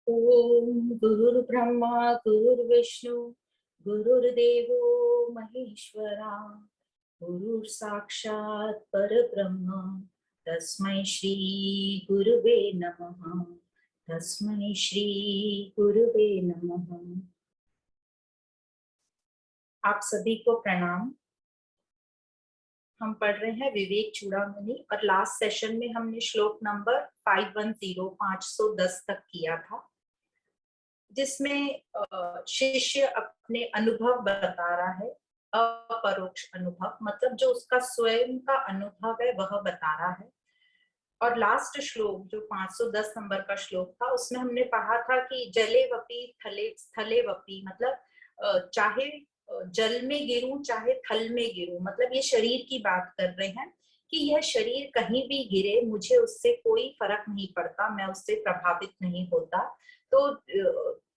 ओम गुरुर्ब्रह्मा गुरुर्विष्णु गुरुर्देवो महेश्वरा गुरुः साक्षात् परब्रह्म तस्मै श्री गुरुवे नमः। तस्मै श्री गुरुवे नमः। आप सभी को प्रणाम। हम पढ़ रहे हैं विवेक चूड़ामणि और लास्ट सेशन में हमने श्लोक नंबर 510 तक किया था, जिसमें शिष्य अपने अनुभव बता रहा है। अपरोक्ष अनुभव मतलब जो उसका स्वयं का अनुभव है वह बता रहा है। और लास्ट श्लोक जो 510 नंबर का श्लोक था उसमें हमने पढ़ा था कि जले वपि थले स्थले वपि मतलब चाहे जल में गिरूं चाहे थल में गिरूं, मतलब ये शरीर की बात कर रहे हैं कि यह शरीर कहीं भी गिरे मुझे उससे कोई फर्क नहीं पड़ता, मैं उससे प्रभावित नहीं होता। तो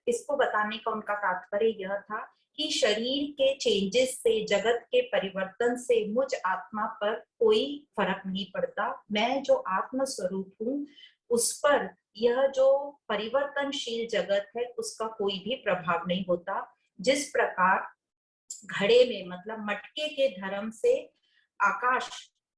इसको बताने का उनका तात्पर्य यह था कि शरीर के चेंजेस से, जगत के परिवर्तन से मुझ आत्मा पर कोई फर्क नहीं पड़ता। मैं जो आत्म स्वरूप हूँ उस पर यह जो परिवर्तनशील जगत है उसका कोई भी प्रभाव नहीं होता। जिस प्रकार घड़े में मतलब मटके के धर्म से आकाश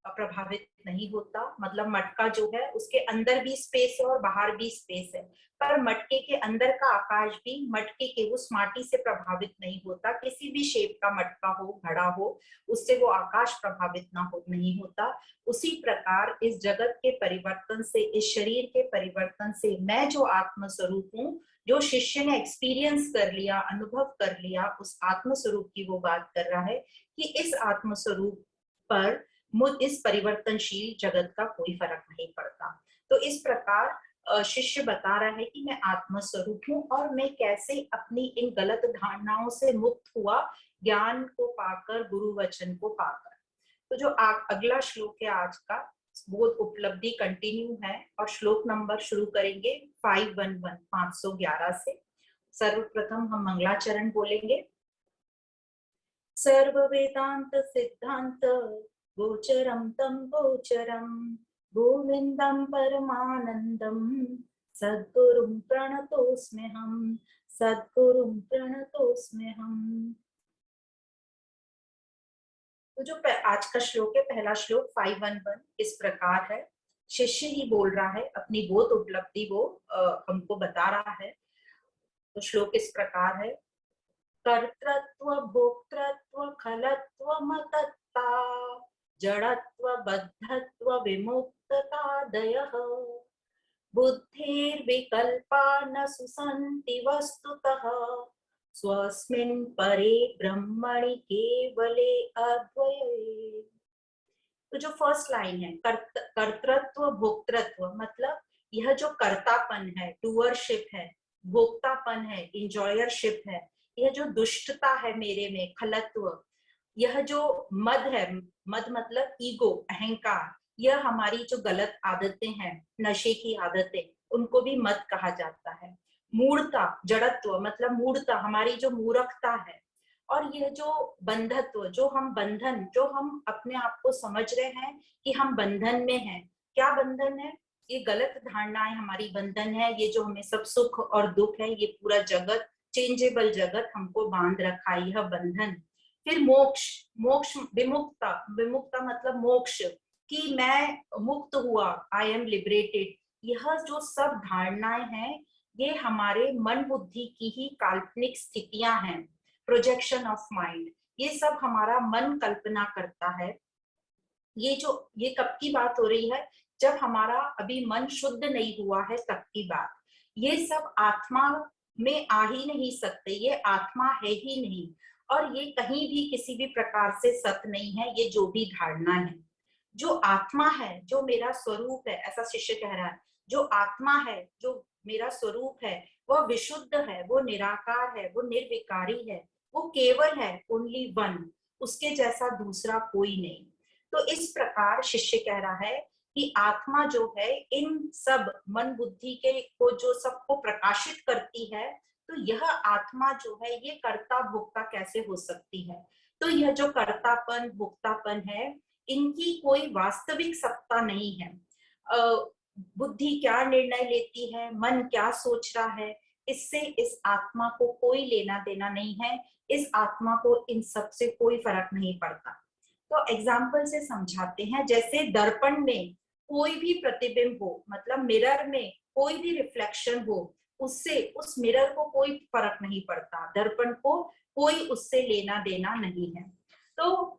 प्रभावित नहीं होता, मतलब मटका जो है उसके अंदर भी स्पेस है और बाहर भी स्पेस है, पर मटके के अंदर का आकाश भी मटके के उस माटी से प्रभावित नहीं होता। किसी भी शेप का मटका हो, घड़ा हो, उससे वो आकाश प्रभावित नहीं होता। उसी प्रकार इस जगत के परिवर्तन से, इस शरीर के परिवर्तन से मैं जो आत्म स्वरूप हूँ, जो शिष्य ने एक्सपीरियंस कर लिया, अनुभव कर लिया, उस आत्म स्वरूप की वो बात कर रहा है कि इस आत्म स्वरूप पर मुझ इस परिवर्तनशील जगत का कोई फर्क नहीं पड़ता। तो इस प्रकार शिष्य बता रहा है कि मैं आत्म स्वरूप हूँ और मैं कैसे अपनी इन गलत धारणाओं से मुक्त हुआ, ज्ञान को पाकर, गुरु वचन को पाकर। तो जो अगला श्लोक है आज का, बोध उपलब्धि कंटिन्यू है और श्लोक नंबर शुरू करेंगे 511 से। सर्वप्रथम हम मंगलाचरण बोलेंगे। सर्व वेदांत सिद्धांत गोचरम तम गोचरम गोविंदम परमानंदम सद्गुरुं प्रणतोस्म्यहम् सद्गुरुं प्रणतोस्म्यहम्। तो जो आज का श्लोक है, पहला श्लोक 511 इस प्रकार है। शिष्य ही बोल रहा है, अपनी बोध उपलब्धि वो हमको बता रहा है। तो श्लोक इस प्रकार है। कर्तृत्व भोक्तृत्व खलत्व मतत्ता जड़त्व बद्धत्व विमुक्ततादयः बुद्धिर्विकल्पा न सुसन्ति वस्तुतः स्वस्मिन् परे ब्रह्मणि केवले अद्वये। तो जो फर्स्ट लाइन है, कर्तृत्व भोक्तृत्व मतलब यह जो कर्तापन है, डूअरशिप है, भोक्तापन है, इंजॉयरशिप है, यह जो दुष्टता है मेरे में, खलत्व, यह जो मद है, मद मतलब ईगो, अहंकार, यह हमारी जो गलत आदतें हैं, नशे की आदतें, उनको भी मद कहा जाता है। मूढ़ता, जड़त्व मतलब मूढ़ता, हमारी जो मूर्खता है। और यह जो बंधत्व, जो हम बंधन, जो हम अपने आप को समझ रहे हैं कि हम बंधन में हैं। क्या बंधन है? ये गलत धारणाएं हमारी बंधन है। ये जो हमें सब सुख और दुख है, ये पूरा जगत, चेंजेबल जगत हमको बांध रखा है, यह बंधन। फिर मोक्ष, मोक्ष विमुक्ता, विमुक्ता मतलब मोक्ष, कि मैं मुक्त हुआ, आई एम लिबरेटेड। यह जो सब धारणाएं हैं ये हमारे मन बुद्धि की ही काल्पनिक स्थितियां हैं, प्रोजेक्शन ऑफ माइंड। ये सब हमारा मन कल्पना करता है। ये कब की बात हो रही है? जब हमारा अभी मन शुद्ध नहीं हुआ है तब की बात। ये सब आत्मा में आ ही नहीं सकते, ये आत्मा है ही नहीं, और ये कहीं भी किसी भी प्रकार से सत्य नहीं है। ये जो भी धारणा है, जो आत्मा है, जो मेरा स्वरूप है, ऐसा शिष्य कह रहा है, जो आत्मा है, जो मेरा स्वरूप है, वह विशुद्ध है, वो निराकार है, वो निर्विकारी है, वो केवल है, ओनली वन, उसके जैसा दूसरा कोई नहीं। तो इस प्रकार शिष्य कह रहा है कि आत्मा जो है इन सब मन बुद्धि के को जो सबको प्रकाशित करती है, तो यह आत्मा जो है ये कर्ता भोक्ता कैसे हो सकती है? तो यह जो कर्तापन भोक्तापन है, इनकी कोई वास्तविक सत्ता नहीं है। बुद्धि क्या निर्णय लेती है, मन क्या सोच रहा है, इससे इस आत्मा को कोई लेना देना नहीं है, इस आत्मा को इन सब से कोई फर्क नहीं पड़ता। तो एग्जाम्पल से समझाते हैं, जैसे दर्पण में कोई भी प्रतिबिंब हो, मतलब मिरर में कोई भी रिफ्लेक्शन हो, उससे उस मिरर को कोई फर्क नहीं पड़ता, दर्पण को कोई उससे लेना देना नहीं है। तो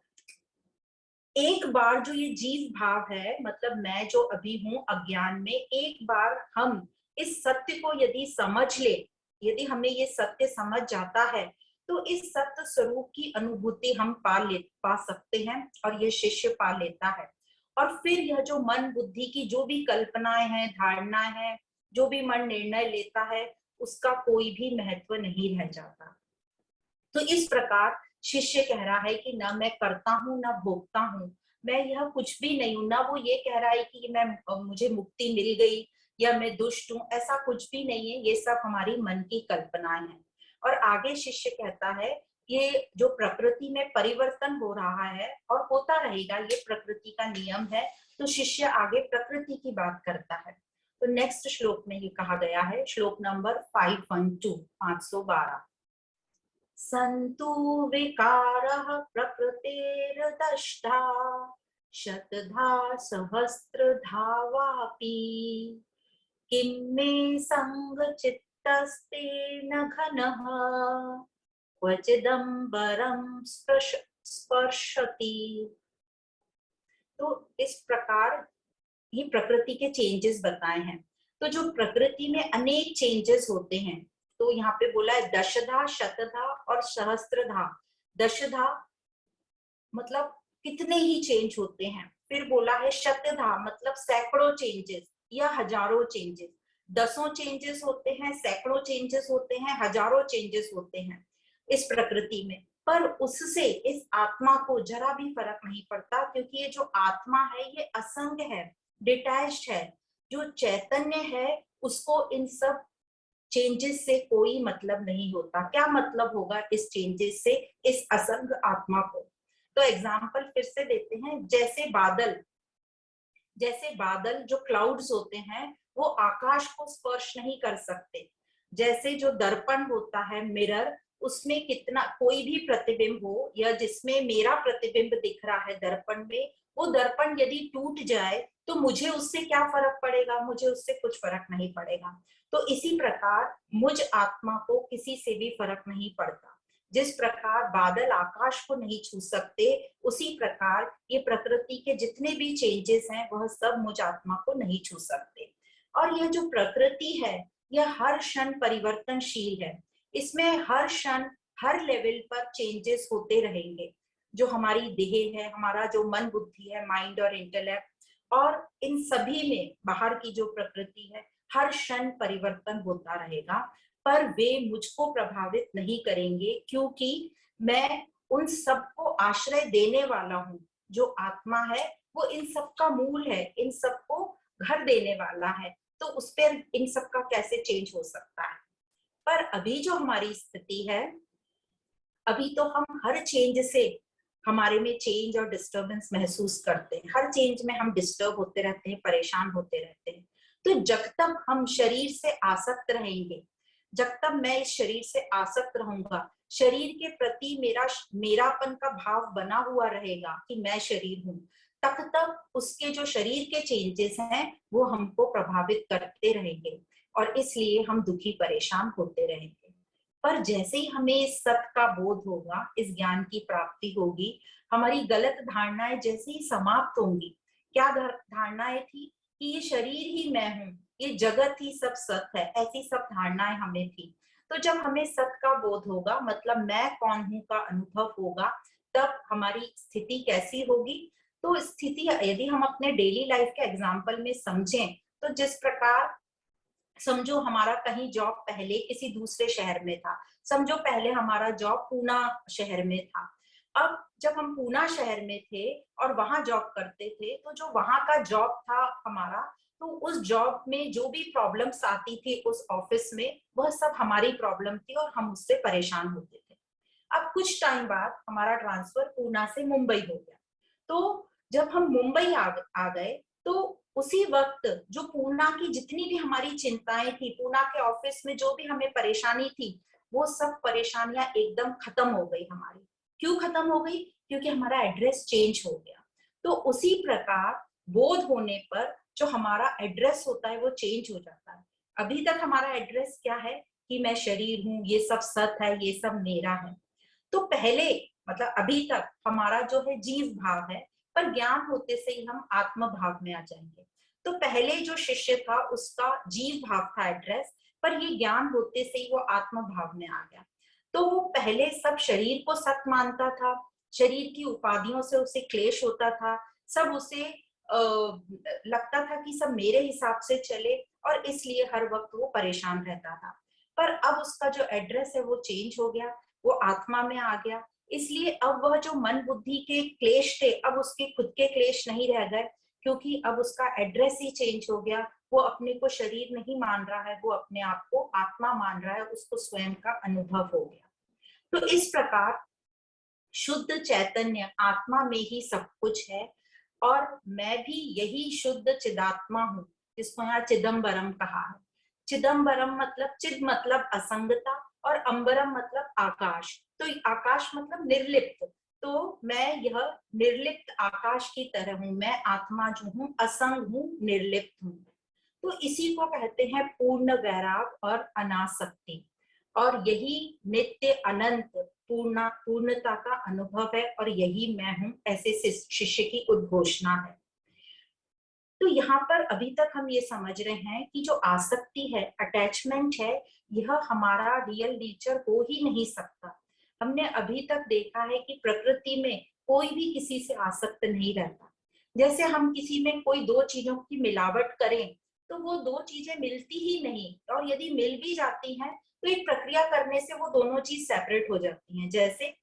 एक बार जो ये जीव भाव है, मतलब मैं जो अभी हूं अज्ञान में, एक बार हम इस सत्य को यदि समझ ले, यदि हमें ये सत्य समझ जाता है, तो इस सत्य स्वरूप की अनुभूति हम पा सकते हैं, और ये शिष्य पा लेता है। और फिर यह जो मन बुद्धि की जो भी कल्पनाएं हैं, धारणाएं हैं, जो भी मन निर्णय लेता है, उसका कोई भी महत्व नहीं रह जाता। तो इस प्रकार शिष्य कह रहा है कि ना मैं करता हूँ ना भोगता हूँ, मैं यह कुछ भी नहीं हूं। ना वो ये कह रहा है कि मैं मुझे मुक्ति मिल गई या मैं दुष्ट हूँ, ऐसा कुछ भी नहीं है, ये सब हमारी मन की कल्पनाएं हैं। और आगे शिष्य कहता है, ये जो प्रकृति में परिवर्तन हो रहा है और होता रहेगा, ये प्रकृति का नियम है। तो शिष्य आगे प्रकृति की बात करता है। तो नेक्स्ट श्लोक में ये कहा गया है, श्लोक नंबर 512। सन्तु विकारः प्रकृतेर्दष्टा शतधा सहस्रधा वापि किं मे सङ्गचित्तस्तेन घनः क्वचिदम्बरं स्पर्शति। तो इस प्रकार ये प्रकृति के चेंजेस बताए हैं। तो जो प्रकृति में अनेक चेंजेस होते हैं, तो यहाँ पे बोला है दशधा, शतधा और सहस्त्रधा। दशधा मतलब कितने ही चेंज होते हैं, फिर बोला है शतधा मतलब सैकड़ों चेंजेस या हजारों चेंजेस। दसों चेंजेस होते हैं, सैकड़ों चेंजेस होते हैं, हजारों चेंजेस होते हैं इस प्रकृति में। पर उससे इस आत्मा को जरा भी फर्क नहीं पड़ता, क्योंकि ये जो आत्मा है ये असंग है, डिटैच्ड है। जो चैतन्य है उसको इन सब चेंजेस से कोई मतलब नहीं होता। क्या मतलब होगा इस चेंजेस से इस असंग आत्मा को? तो एग्जाम्पल फिर से देते हैं, जैसे बादल जो क्लाउड्स होते हैं वो आकाश को स्पर्श नहीं कर सकते। जैसे जो दर्पण होता है, मिरर, उसमें कितना कोई भी प्रतिबिंब हो या जिसमें मेरा प्रतिबिंब दिख रहा है दर्पण में, वो दर्पण यदि टूट जाए तो मुझे उससे क्या फर्क पड़ेगा? मुझे उससे कुछ फर्क नहीं पड़ेगा। तो इसी प्रकार मुझ आत्मा को किसी से भी फर्क नहीं पड़ता। जिस प्रकार बादल आकाश को नहीं छू सकते, उसी प्रकार ये प्रकृति के जितने भी चेंजेस हैं वह सब मुझ आत्मा को नहीं छू सकते। और यह जो प्रकृति है यह हर क्षण परिवर्तनशील है। इसमें हर क्षण हर लेवल पर चेंजेस होते रहेंगे। जो हमारी देह है, हमारा जो मन बुद्धि है, माइंड और इंटेलेक्ट, और इन सभी में बाहर की जो प्रकृति है, हर क्षण परिवर्तन होता रहेगा। पर वे मुझको प्रभावित नहीं करेंगे, क्योंकि मैं उन सबको आश्रय देने वाला हूँ। जो आत्मा है वो इन सब का मूल है, इन सबको घर देने वाला है। तो उस पर इन सब का कैसे चेंज हो सकता है? पर अभी जो हमारी स्थिति है, अभी तो हम हर चेंज से हमारे में चेंज और डिस्टरबेंस महसूस करते हैं। हर चेंज में हम डिस्टर्ब होते रहते हैं, परेशान होते रहते हैं। तो जब तक हम शरीर से आसक्त रहेंगे, जब तक मैं इस शरीर से आसक्त रहूंगा, शरीर के प्रति मेरापन का भाव बना हुआ रहेगा कि मैं शरीर हूं, तब तक उसके जो शरीर के चेंजेस हैं वो हमको प्रभावित करते रहेंगे, और इसलिए हम दुखी परेशान होते रहेंगे। पर जैसे ही हमें इस सत्य का बोध होगा, इस ज्ञान की प्राप्ति होगी, हमारी गलत धारणाएं जैसे ही समाप्त होंगी। क्या धारणाएं थी? कि ये शरीर ही मैं हूँ, ये जगत ही सब सत्य है, ऐसी सब धारणाएं हमें थी। तो जब हमें सत्य का बोध होगा, मतलब मैं कौन हूँ का अनुभव होगा, तब हमारी स्थिति कैसी होगी? तो स्थिति यदि हम अपने डेली लाइफ के एग्जाम्पल में समझें, तो जिस प्रकार समझो हमारा कहीं जॉब पहले किसी दूसरे शहर में था, समझो पहले हमारा जॉब पूना शहर में था। अब जब हम पूना शहर में थे और वहां जॉब करते थे, तो जो वहां का जॉब था हमारा, तो उस जॉब में जो भी प्रॉब्लम्स आती थी उस ऑफिस में, वह सब हमारी प्रॉब्लम थी और हम उससे परेशान होते थे। अब कुछ टाइम बाद हमारा ट्रांसफर पूना से मुंबई हो गया। तो जब हम मुंबई आ गए, तो उसी वक्त जो पूर्णा की जितनी भी हमारी चिंताएं थी, पूर्णा के ऑफिस में जो भी हमें परेशानी थी, वो सब परेशानियां एकदम खत्म हो गई हमारी। क्यों खत्म हो गई? क्योंकि हमारा एड्रेस चेंज हो गया। तो उसी प्रकार बोध होने पर जो हमारा एड्रेस होता है वो चेंज हो जाता है। अभी तक हमारा एड्रेस क्या है कि मैं शरीर हूँ, ये सब सत है, ये सब मेरा है। तो पहले मतलब अभी तक हमारा जो है जीव भाव है, पर ज्ञान होते से ही हम आत्म भाव में आ जाएंगे। तो पहले जो शिष्य था उसका जीव भाव था एड्रेस, पर ये ज्ञान होते से ही वो आत्म भाव में आ गया। तो वो पहले सब शरीर को सत मानता था, शरीर की उपाधियों से उसे क्लेश होता था, सब उसे लगता था कि सब मेरे हिसाब से चले, और इसलिए हर वक्त वो परेशान रहता था। पर अब उसका जो एड्रेस है वो चेंज हो गया, वो आत्मा में आ गया। इसलिए अब वह जो मन बुद्धि के क्लेश थे, अब उसके खुद के क्लेश नहीं रह गए, क्योंकि अब उसका एड्रेस ही चेंज हो गया। वो अपने को शरीर नहीं मान रहा है, वो अपने आप को आत्मा मान रहा है, उसको स्वयं का अनुभव हो गया। तो इस प्रकार शुद्ध चैतन्य आत्मा में ही सब कुछ है, और मैं भी यही शुद्ध चिदात्मा हूँ, जिसको यहाँ चिदम्बरम कहा है। चिदम्बरम मतलब चिद मतलब असंगता, और अंबरम मतलब आकाश। तो आकाश मतलब निर्लिप्त। तो मैं यह निर्लिप्त आकाश की तरह हूँ, मैं आत्मा जो हूँ असंग हूँ, निर्लिप्त हूँ। तो इसी को कहते हैं पूर्ण वैराग और अनासक्ति, और यही नित्य अनंत पूर्णता का अनुभव है, और यही मैं हूँ, ऐसे शिष्य की उद्घोषणा है। तो यहाँ पर अभी तक हम ये समझ रहे हैं कि जो आसक्ति है, अटैचमेंट है, यह हमारा रियल नेचर हो ही नहीं सकता। हमने अभी तक देखा है कि प्रकृति में कोई भी किसी से आसक्त नहीं रहता। जैसे हम किसी में कोई दो चीजों की मिलावट करें, तो वो दो चीजें मिलती ही नहीं, और यदि मिल भी जाती हैं तो एक प्रक्रिया करने से वो दोनों चीज सेपरेट हो जाती हैं। जैसे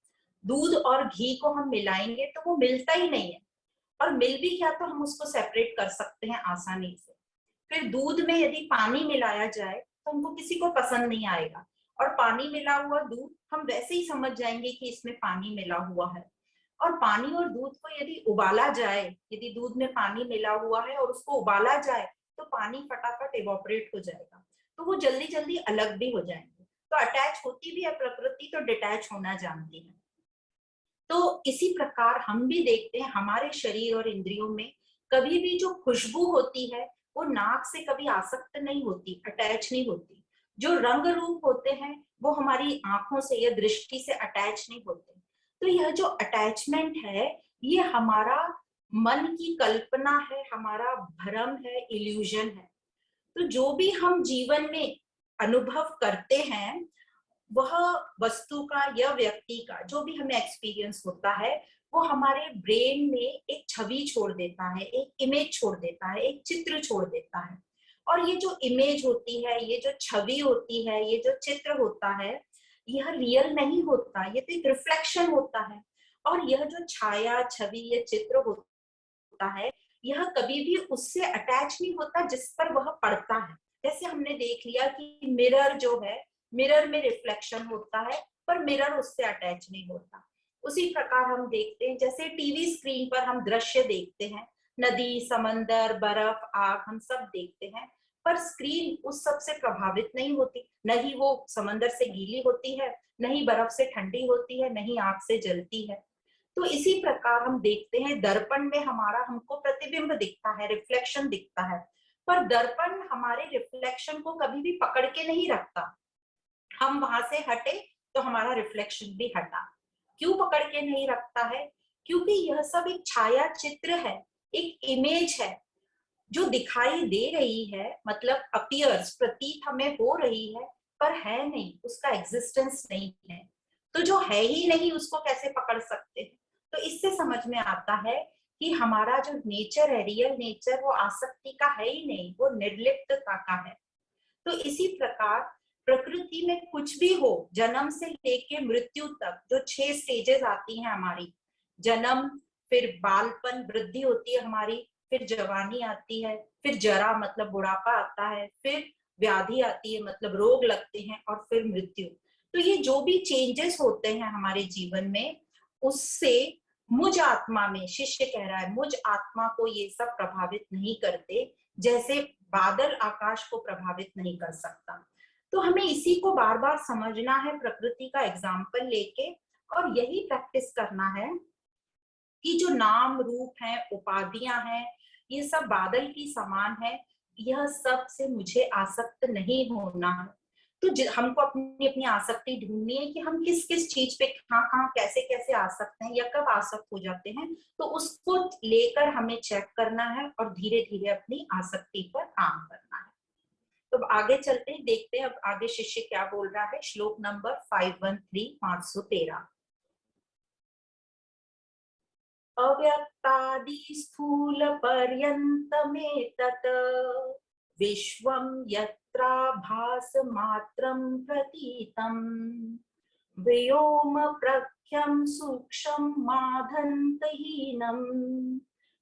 दूध और घी को हम मिलाएंगे तो वो मिलता ही नहीं है, और मिल भी गया तो हम उसको सेपरेट कर सकते हैं आसानी से। फिर दूध में यदि पानी मिलाया जाए तो हमको किसी को पसंद नहीं आएगा, और पानी मिला हुआ दूध हम वैसे ही समझ जाएंगे कि इसमें पानी मिला हुआ है। और पानी और दूध को यदि उबाला जाए, यदि दूध में पानी मिला हुआ है और उसको उबाला जाए, तो पानी फटाफट इवोपरेट हो जाएगा, तो वो जल्दी जल्दी अलग भी हो जाएंगे। तो अटैच होती भी है प्रकृति, तो डिटैच होना जानती है। तो इसी प्रकार हम भी देखते हैं हमारे शरीर और इंद्रियों में कभी भी जो खुशबू होती है वो नाक से कभी आसक्त नहीं होती, अटैच नहीं होती। जो रंग रूप होते हैं वो हमारी आंखों से या दृष्टि से अटैच नहीं होते। तो यह जो अटैचमेंट है, ये हमारा मन की कल्पना है, हमारा भ्रम है, इल्यूजन है। तो जो भी हम जीवन में अनुभव करते हैं, वह वस्तु का या व्यक्ति का जो भी हमें एक्सपीरियंस होता है, वो हमारे ब्रेन में एक छवि छोड़ देता है, एक इमेज छोड़ देता है, एक चित्र छोड़ देता है। और ये जो इमेज होती है, ये जो छवि होती है, ये जो चित्र होता है, यह रियल नहीं होता, ये तो एक रिफ्लेक्शन होता है। और यह जो छाया, छवि या चित्र होता है, यह कभी भी उससे अटैच नहीं होता जिस पर वह पड़ता है। जैसे हमने देख लिया कि मिरर जो है, मिरर में रिफ्लेक्शन होता है, पर मिरर उससे अटैच नहीं होता। उसी प्रकार हम देखते हैं, जैसे टीवी स्क्रीन पर हम दृश्य देखते हैं, नदी, समंदर, बर्फ, आग, हम सब देखते हैं, पर स्क्रीन उस सब से प्रभावित नहीं होती। न ही वो समंदर से गीली होती है, न ही बर्फ से ठंडी होती है, न ही आग से जलती है। तो इसी प्रकार हम देखते हैं दर्पण में हमारा हमको प्रतिबिंब दिखता है, रिफ्लेक्शन दिखता है, पर दर्पण हमारे रिफ्लेक्शन को कभी भी पकड़ के नहीं रखता। हम वहां से हटे तो हमारा रिफ्लेक्शन भी हटा। क्यों पकड़ के नहीं रखता है? क्योंकि यह सब एक छाया चित्र है, एक इमेज है जो दिखाई दे रही है, मतलब अपीयर्स, प्रतीत हमें हो रही है, पर है नहीं, उसका एग्जिस्टेंस नहीं है। तो जो है ही नहीं उसको कैसे पकड़ सकते हैं? तो इससे समझ में आता है कि हमारा जो नेचर है, रियल नेचर, वो आसक्ति का है ही नहीं, वो निर्लिप्तता का है। तो इसी प्रकार प्रकृति में कुछ भी हो, जन्म से लेके मृत्यु तक जो 6 स्टेजेस आती हैं हमारी, जन्म, फिर बालपन, वृद्धि होती है हमारी, फिर जवानी आती है, फिर जरा मतलब बुढ़ापा आता है, फिर व्याधि आती है मतलब रोग लगते हैं, और फिर मृत्यु। तो ये जो भी चेंजेस होते हैं हमारे जीवन में, उससे मुझ आत्मा में, शिष्य कह रहा है, मुझ आत्मा को ये सब प्रभावित नहीं करते, जैसे बादल आकाश को प्रभावित नहीं कर सकता। तो हमें इसी को बार बार समझना है प्रकृति का एग्जाम्पल लेके, और यही प्रैक्टिस करना है कि जो नाम रूप है, उपाधियां हैं, ये सब बादल की समान है, यह सब से मुझे आसक्त नहीं होना है। तो हमको अपनी अपनी आसक्ति ढूंढनी है कि हम किस किस चीज पे कहाँ कहाँ कैसे कैसे आसक्त हैं या कब आसक्त हो जाते हैं, तो उसको लेकर हमें चेक करना है और धीरे धीरे अपनी आसक्ति पर काम करना है। तो अब आगे चलते हैं, देखते हैं अब आगे शिष्य क्या बोल रहा है। श्लोक नंबर 513 513। अव्यक्तादि स्थूल पर्यन्तमेतत् विश्वं यत्राभास मात्रं प्रतीतम् व्योम प्रख्यं सूक्ष्मं माधन्तहीनं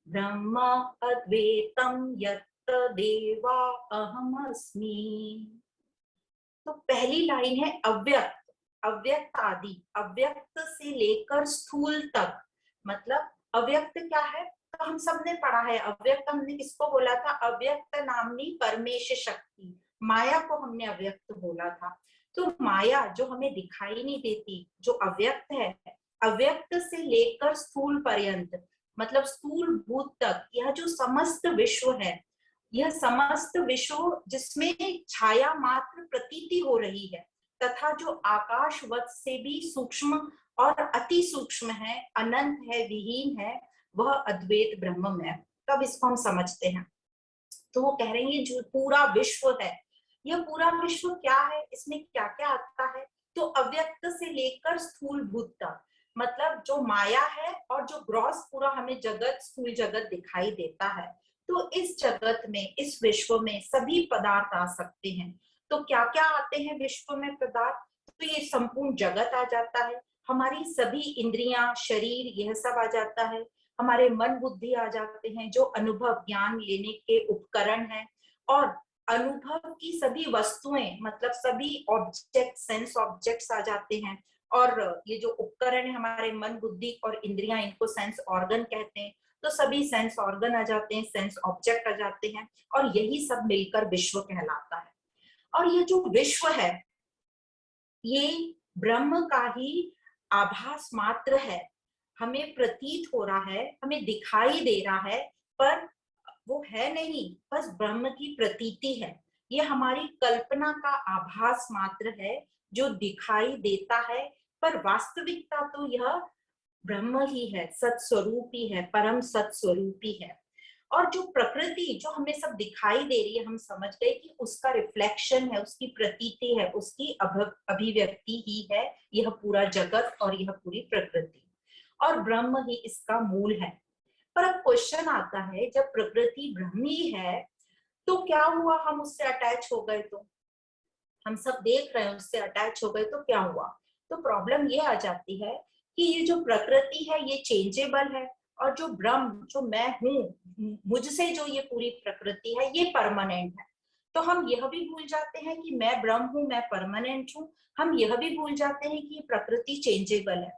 ब्रह्म अद्वैतं यत् देवा अहमस्मि। तो पहली लाइन है अव्यक्त, अव्यक्त आदि, अव्यक्त से लेकर स्थूल तक। मतलब अव्यक्त क्या है, तो हम सबने पढ़ा है अव्यक्त, हमने किसको बोला था, अव्यक्त नामनी परमेश शक्ति, माया को हमने अव्यक्त बोला था। तो माया जो हमें दिखाई नहीं देती, जो अव्यक्त है, अव्यक्त से लेकर स्थूल पर्यंत, मतलब स्थूल भूत तक, यह जो समस्त विश्व है, यह समस्त विश्व जिसमें छाया मात्र प्रतीति हो रही है, तथा जो आकाशवत से भी सूक्ष्म और अति सूक्ष्म है, अनंत है, विहीन है, वह अद्वैत ब्रह्म है। तब इसको हम समझते हैं। तो वो कह रहे हैं जो पूरा विश्व है, यह पूरा विश्व क्या है, इसमें क्या क्या आता है, तो अव्यक्त से लेकर स्थूल भूत तक, मतलब जो माया है और जो ग्रॉस पूरा हमें जगत, स्थूल जगत दिखाई देता है, तो इस जगत में, इस विश्व में सभी पदार्थ आ सकते हैं। तो क्या क्या आते हैं विश्व में पदार्थ, तो ये संपूर्ण जगत आ जाता है, हमारी सभी इंद्रियां, शरीर, यह सब आ जाता है, हमारे मन बुद्धि आ जाते हैं, जो अनुभव ज्ञान लेने के उपकरण हैं, और अनुभव की सभी वस्तुएं, मतलब सभी ऑब्जेक्ट, सेंस ऑब्जेक्ट्स आ जाते हैं, और ये जो उपकरण है हमारे मन बुद्धि और इंद्रियां, इनको सेंस ऑर्गन कहते हैं। तो सभी सेंस ऑर्गन आ जाते हैं, सेंस ऑब्जेक्ट आ जाते हैं, और यही सब मिलकर विश्व कहलाता है। और ये जो विश्व है, ये ब्रह्म का ही आभास मात्र है, हमें प्रतीत हो रहा है, हमें दिखाई दे रहा है, पर वो है नहीं, बस ब्रह्म की प्रतीति है। ये हमारी कल्पना का आभास मात्र है जो दिखाई देता है, पर वास्तविकता तो यह ब्रह्म ही है, सत्स्वरूप ही है, परम सत्स्वरूप ही है। और जो प्रकृति जो हमें सब दिखाई दे रही है, हम समझ गए कि उसका रिफ्लेक्शन है, उसकी प्रतीति है, उसकी अभिव्यक्ति ही है यह पूरा जगत और यह पूरी प्रकृति, और ब्रह्म ही इसका मूल है। पर अब क्वेश्चन आता है, जब प्रकृति ब्रह्म ही है तो क्या हुआ, हम उससे अटैच हो गए, तो हम सब देख रहे हैं उससे अटैच हो गए तो क्या हुआ। तो प्रॉब्लम ये आ जाती है कि ये जो प्रकृति है ये चेंजेबल है, और जो ब्रह्म, जो मैं हूँ, मुझसे जो ये पूरी प्रकृति है, ये परमानेंट है। तो हम यह भी भूल जाते हैं कि मैं ब्रह्म हूँ, मैं परमानेंट हूँ, हम यह भी भूल जाते हैं कि ये प्रकृति चेंजेबल है।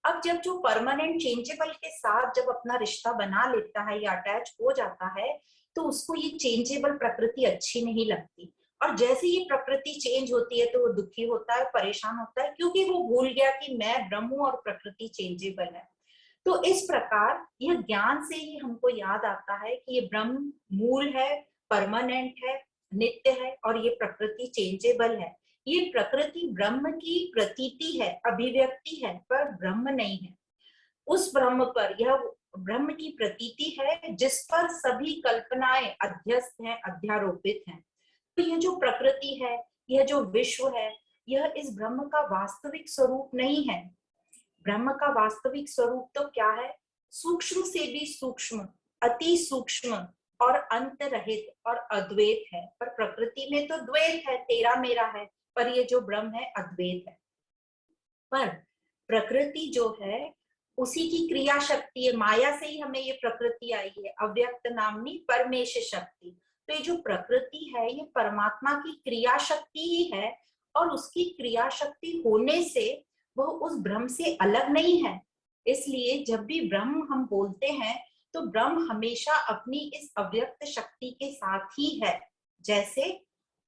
अब जब जो परमानेंट चेंजेबल के साथ जब अपना रिश्ता बना लेता है या अटैच हो जाता है, तो उसको ये चेंजेबल प्रकृति अच्छी नहीं लगती, और जैसे ही प्रकृति चेंज होती है तो वो दुखी होता है, परेशान होता है, क्योंकि वो भूल गया कि मैं ब्रह्म हूं और प्रकृति चेंजेबल है। तो इस प्रकार यह ज्ञान से ही हमको याद आता है कि ये ब्रह्म मूल है, परमानेंट है, नित्य है, और ये प्रकृति चेंजेबल है। ये प्रकृति ब्रह्म की प्रतीति है, अभिव्यक्ति है, पर ब्रह्म नहीं है। उस ब्रह्म पर, यह ब्रह्म की प्रतीति है जिस पर सभी कल्पनाएं अध्यस्त हैं, अध्यारोपित हैं। तो यह जो प्रकृति है, यह जो विश्व है, यह इस ब्रह्म का वास्तविक स्वरूप नहीं है। ब्रह्म का वास्तविक स्वरूप तो क्या है, सूक्ष्म से भी सूक्ष्म, अति सूक्ष्म और अंत रहित और अद्वैत है। पर प्रकृति में तो द्वैत है, तेरा मेरा है, पर ये जो ब्रह्म है अद्वैत है। पर प्रकृति जो है उसी की क्रिया शक्ति है, माया से ही हमें ये प्रकृति आई है, अव्यक्त नामनी परमेश शक्ति। तो ये जो प्रकृति है ये परमात्मा की क्रिया शक्ति ही है, और उसकी क्रिया शक्ति होने से वह उस ब्रह्म से अलग नहीं है। इसलिए जब भी ब्रह्म हम बोलते हैं तो ब्रह्म हमेशा अपनी इस अव्यक्त शक्ति के साथ ही है। जैसे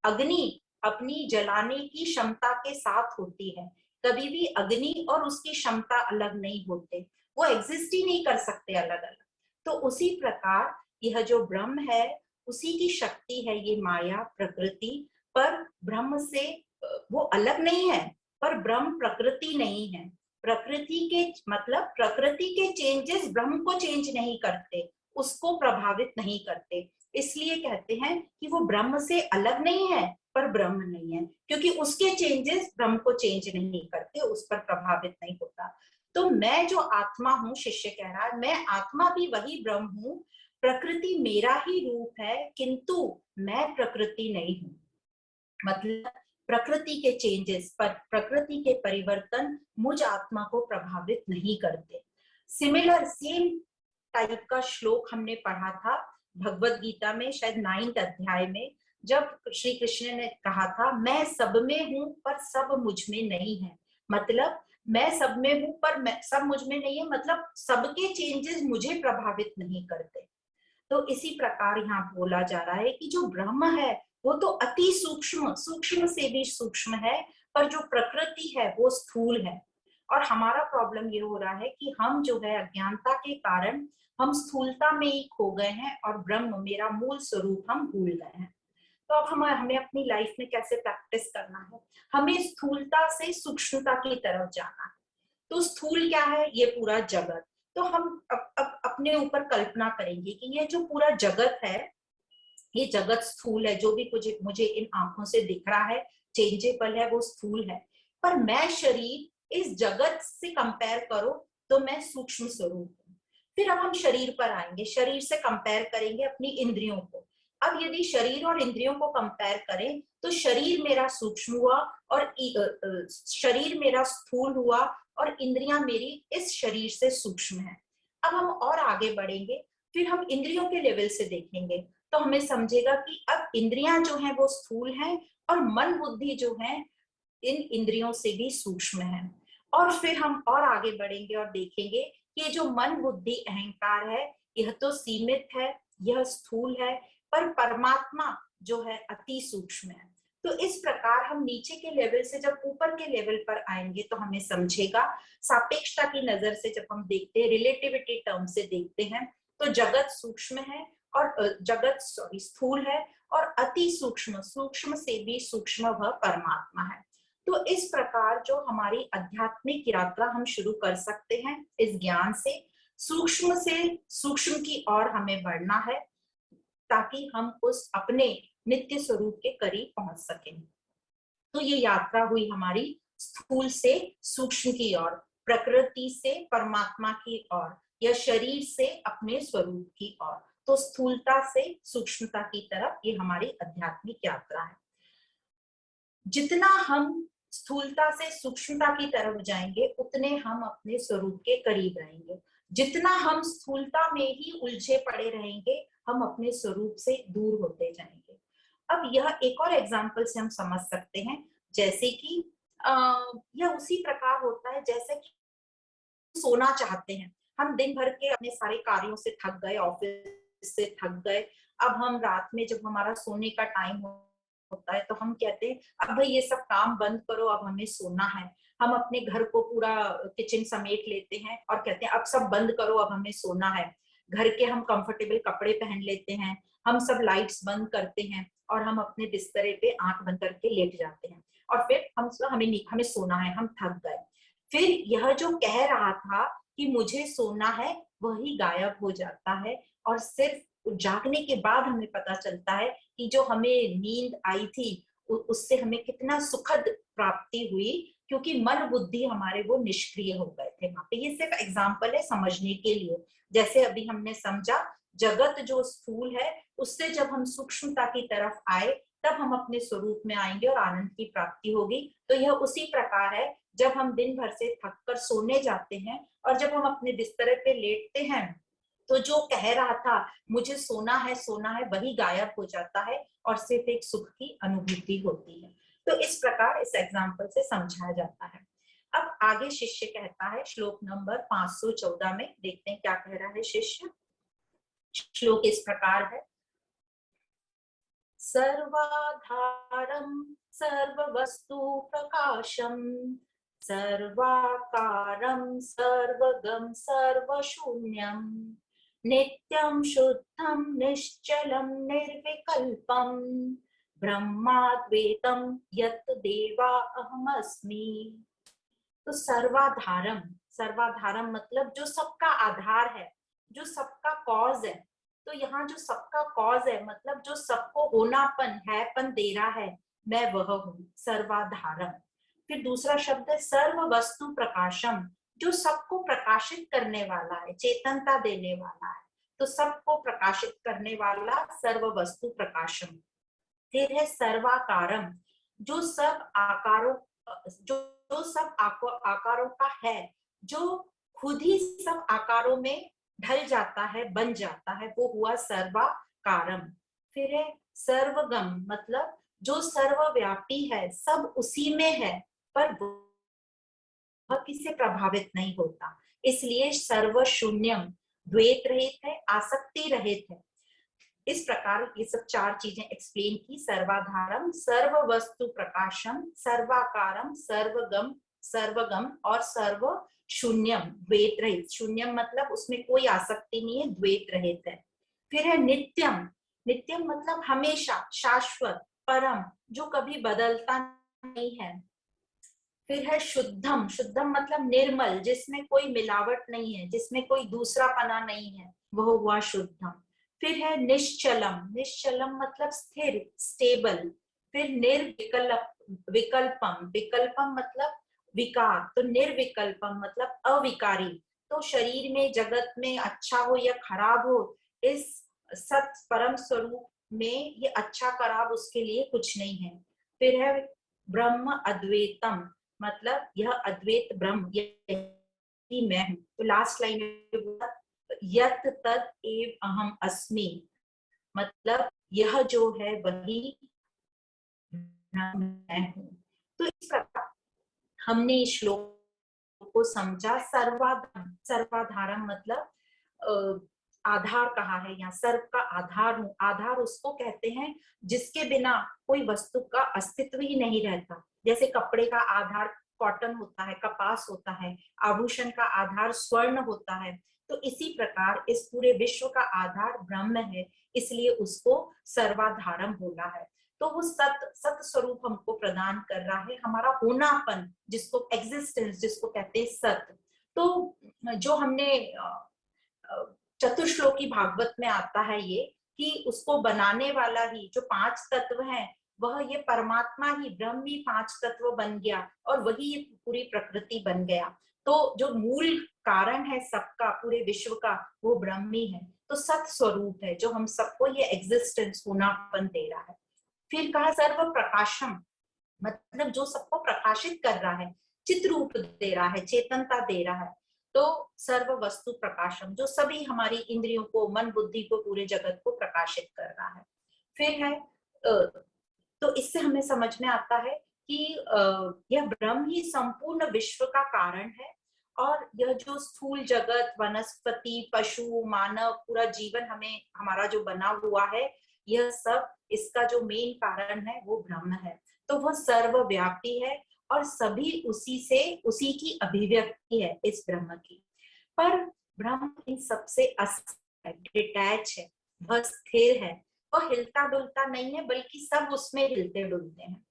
अग्नि अपनी जलाने की क्षमता के साथ होती है, कभी भी अग्नि और उसकी क्षमता अलग नहीं होते, वो एग्जिस्ट ही नहीं कर सकते अलग अलग। तो उसी प्रकार यह जो ब्रह्म है उसी की शक्ति है ये माया प्रकृति, पर ब्रह्म से वो अलग नहीं है, पर ब्रह्म प्रकृति नहीं है। प्रकृति के मतलब प्रकृति के चेंजेस ब्रह्म को चेंज नहीं करते, उसको प्रभावित नहीं करते। इसलिए कहते हैं कि वो ब्रह्म से अलग नहीं है पर ब्रह्म नहीं है, क्योंकि उसके चेंजेस ब्रह्म को चेंज नहीं करते, उस पर प्रभावित नहीं होता। तो मैं जो आत्मा हूँ, शिष्य कह रहा है, मैं आत्मा भी वही ब्रह्म हूँ, प्रकृति मेरा ही रूप है, किंतु मैं प्रकृति नहीं हूँ। मतलब प्रकृति के चेंजेस पर प्रकृति के परिवर्तन मुझ आत्मा को प्रभावित नहीं करते। सिमिलर सेम टाइप का श्लोक हमने पढ़ा था भगवत गीता में, शायद 9th अध्याय में, जब श्री कृष्ण ने कहा था मैं सब में हूं पर सब मुझ में नहीं है। मतलब मैं सब में हूं पर मैं सब मुझ में नहीं है, मतलब सबके चेंजेस मुझे प्रभावित नहीं करते। तो इसी प्रकार यहाँ बोला जा रहा है कि जो ब्रह्म है वो तो अति सूक्ष्म, सूक्ष्म से भी सूक्ष्म है, पर जो प्रकृति है वो स्थूल है। और हमारा प्रॉब्लम ये हो रहा है कि हम जो है अज्ञानता के कारण हम स्थूलता में ही खो गए हैं और ब्रह्म मेरा मूल स्वरूप हम भूल गए हैं। तो अब हमें अपनी लाइफ में कैसे प्रैक्टिस करना है, हमें स्थूलता से सूक्ष्मता की तरफ जाना है। तो स्थूल क्या है, ये पूरा जगत। तो हम अब अपने ऊपर कल्पना करेंगे कि ये जो पूरा जगत है, ये जगत स्थूल है, जो भी मुझे मुझे इन आंखों से दिख रहा है, चेंजेबल है, वो स्थूल है। पर मैं शरीर इस जगत से कंपेयर करो तो मैं सूक्ष्म स्वरूप हूँ। फिर अब हम शरीर पर आएंगे, शरीर से कंपेयर करेंगे अपनी इंद्रियों को। अब यदि शरीर और इंद्रियों को कंपेयर करें तो शरीर मेरा सूक्ष्म हुआ और शरीर मेरा स्थूल हुआ और इंद्रियां मेरी इस शरीर से सूक्ष्म है। अब हम और आगे बढ़ेंगे, फिर हम इंद्रियों के लेवल से देखेंगे तो हमें समझेगा कि अब इंद्रियां जो हैं वो स्थूल हैं और मन बुद्धि जो है इन इंद्रियों से भी सूक्ष्म है। और फिर हम और आगे बढ़ेंगे और देखेंगे कि ये जो मन बुद्धि अहंकार है यह तो सीमित है, यह स्थूल है, पर परमात्मा जो है अति सूक्ष्म है। तो इस प्रकार हम नीचे के लेवल से जब ऊपर के लेवल पर आएंगे तो हमें समझेगा, सापेक्षता की नजर से जब हम देखते हैं, रिलेटिविटी टर्म से देखते हैं, तो जगत सूक्ष्म है और जगत स्थूल है और अति सूक्ष्म, सूक्ष्म से भी सूक्ष्म वह परमात्मा है। तो इस प्रकार जो हमारी आध्यात्मिक यात्रा हम शुरू कर सकते हैं इस ज्ञान से सूक्ष्म की ओर हमें बढ़ना है, ताकि हम उस अपने नित्य स्वरूप के करीब पहुंच सकें। तो ये यात्रा हुई हमारी स्थूल से सूक्ष्म की ओर, प्रकृति से परमात्मा की ओर, या शरीर से अपने स्वरूप की ओर। तो स्थूलता से सूक्ष्मता की तरफ ये हमारी आध्यात्मिक यात्रा है। जितना हम स्थूलता से सूक्ष्मता की तरफ जाएंगे उतने हम अपने स्वरूप के करीब रहेंगे। जितना हम स्थूलता में ही उलझे पड़े रहेंगे हम अपने स्वरूप से दूर होते जाएंगे। अब यह एक और एग्जाम्पल से हम समझ सकते हैं, जैसे कि यह उसी प्रकार होता है जैसे कि सोना चाहते हैं। हम दिन भर के अपने सारे कार्यों से थक गए, ऑफिस से थक गए, अब हम रात में जब हमारा सोने का टाइम होता है तो हम कहते हैं अब भाई ये सब काम बंद करो, अब हमें सोना है। हम अपने घर को पूरा किचन समेट लेते हैं और कहते हैं अब सब बंद करो, अब हमें सोना है। घर के हम कंफर्टेबल कपड़े पहन लेते हैं, हम सब लाइट्स बंद करते हैं और हम अपने बिस्तरे पे आंख बंद करके लेट जाते हैं और फिर हमें सोना है, हम थक गए। फिर यह जो कह रहा था कि मुझे सोना है वही गायब हो जाता है और सिर्फ जागने के बाद हमें पता चलता है कि जो हमें नींद आई थी उससे हमें कितना सुखद प्राप्ति हुई, क्योंकि मन बुद्धि हमारे वो निष्क्रिय हो गए थे वहां पे। ये सिर्फ एग्जाम्पल है समझने के लिए। जैसे अभी हमने समझा जगत जो स्थूल है उससे जब हम सूक्ष्मता की तरफ आए तब हम अपने स्वरूप में आएंगे और आनंद की प्राप्ति होगी। तो यह उसी प्रकार है, जब हम दिन भर से थक कर सोने जाते हैं और जब हम अपने बिस्तर पे लेटते हैं तो जो कह रहा था मुझे सोना है वही गायब हो जाता है और सिर्फ एक सुख की अनुभूति होती है। तो इस प्रकार इस एग्जाम्पल से समझाया जाता है। अब आगे शिष्य कहता है श्लोक नंबर 514 में, देखते हैं क्या कह रहा है शिष्य। श्लोक इस प्रकार है, सर्वाधारं सर्ववस्तु प्रकाशम सर्वाकारं सर्वगम सर्वशून्यम नित्यं शुद्धं निश्चलं निर्विकल्पं ब्रह्माद्वैतं यत् देवा अहमस्मि। तो सर्वाधारम, सर्वाधारम मतलब जो सबका आधार है, जो सबका कॉज है। तो यहाँ जो सबका कॉज है मतलब जो सबको होनापन हैपन दे रहा है, मैं वह हूँ, सर्वाधारम। फिर दूसरा शब्द है सर्व वस्तु प्रकाशम, जो सबको प्रकाशित करने वाला है, चेतनता देने वाला है, तो सबको प्रकाशित करने वाला सर्व वस्तु प्रकाशम। फिर है सर्वाकारम, जो सब आकारों जो सब आकारों का है, जो खुद ही सब आकारों में ढल जाता है, बन जाता है, वो हुआ सर्वाकारम। फिर है सर्वगम, मतलब जो सर्वव्यापी है, सब उसी में है, पर वह किसी प्रभावित नहीं होता, इसलिए सर्वशून्यम, द्वैत रहित है, आसक्ति रहित है। इस प्रकार ये सब चार चीजें एक्सप्लेन की, सर्वाधारम, सर्व वस्तु प्रकाशम, सर्वाकारम, सर्वगम सर्वगम और सर्व शून्यम, द्वैत रहित। शून्यम मतलब उसमें कोई आसक्ति नहीं है, द्वैत रहित है। फिर है नित्यम, नित्यम मतलब हमेशा, शाश्वत, परम, जो कभी बदलता नहीं है। फिर है शुद्धम, शुद्धम मतलब निर्मल, जिसमें कोई मिलावट नहीं है, जिसमें कोई दूसरा पना नहीं है, वह हुआ शुद्धम। फिर है निश्चलम, निश्चलम मतलब स्थिर, स्टेबल। फिर निर्विकल्प, विकल्पम, विकल्पम मतलब विकार, तो निर्विकल्पम मतलब अविकारी। तो शरीर में, जगत में अच्छा हो या खराब हो, इस सत परम स्वरूप में ये अच्छा खराब उसके लिए कुछ नहीं है। फिर है ब्रह्म अद्वैतम, मतलब यह अद्वैत ब्रह्म, यही मैं हूँ। तो लास्ट लाइन में यत तत एव अहम अस्मि, मतलब यह जो है वही मैं हूँ। तो इस प्रकार हमने इस श्लोक को समझा। सर्वाधारम, सर्वाधारम मतलब आधार कहा है, यहाँ सर्व का आधार हूँ। आधार उसको कहते हैं जिसके बिना कोई वस्तु का अस्तित्व ही नहीं रहता। जैसे कपड़े का आधार कॉटन होता है, कपास होता है, आभूषण का आधार स्वर्ण होता है, तो इसी प्रकार इस पूरे विश्व का आधार ब्रह्म है, इसलिए उसको सर्वाधारम बोला है। तो वो सत स्वरूप हमको प्रदान कर रहा है, हमारा होनापन, जिसको एग्जिस्टेंस जिसको कहते हैं सत। तो जो हमने चतुश्लोकी भागवत में आता है ये, कि उसको बनाने वाला ही जो पांच तत्व हैं, वह ये परमात्मा ही, ब्रह्म ही पांच तत्व बन गया और वही ये पूरी प्रकृति बन गया। तो जो मूल कारण है सबका, पूरे विश्व का, वो ब्रह्म ही है। तो सत स्वरूप है जो हम सबको ये एग्जिस्टेंस, होनापन दे रहा है। फिर कहा सर्व प्रकाशम, मतलब जो सबको प्रकाशित कर रहा है, चित्र रूप दे रहा है, चेतनता दे रहा है। तो सर्व वस्तु प्रकाशम, जो सभी हमारी इंद्रियों को, मन बुद्धि को, पूरे जगत को प्रकाशित कर रहा है। फिर है तो इससे हमें समझ में आता है कि यह ब्रह्म ही संपूर्ण विश्व का कारण है, और यह जो स्थूल जगत, वनस्पति, पशु, मानव, पूरा जीवन हमें, हमारा जो बना हुआ है, यह सब इसका जो मेन कारण है वो ब्रह्म है। तो वह सर्वव्यापी है और सभी उसी से, उसी की अभिव्यक्ति है इस ब्रह्म की। पर ब्रह्म इन सबसे डिटैच है, वह स्थिर है, वह हिलता डुलता नहीं है, बल्कि सब उसमें हिलते डुलते हैं।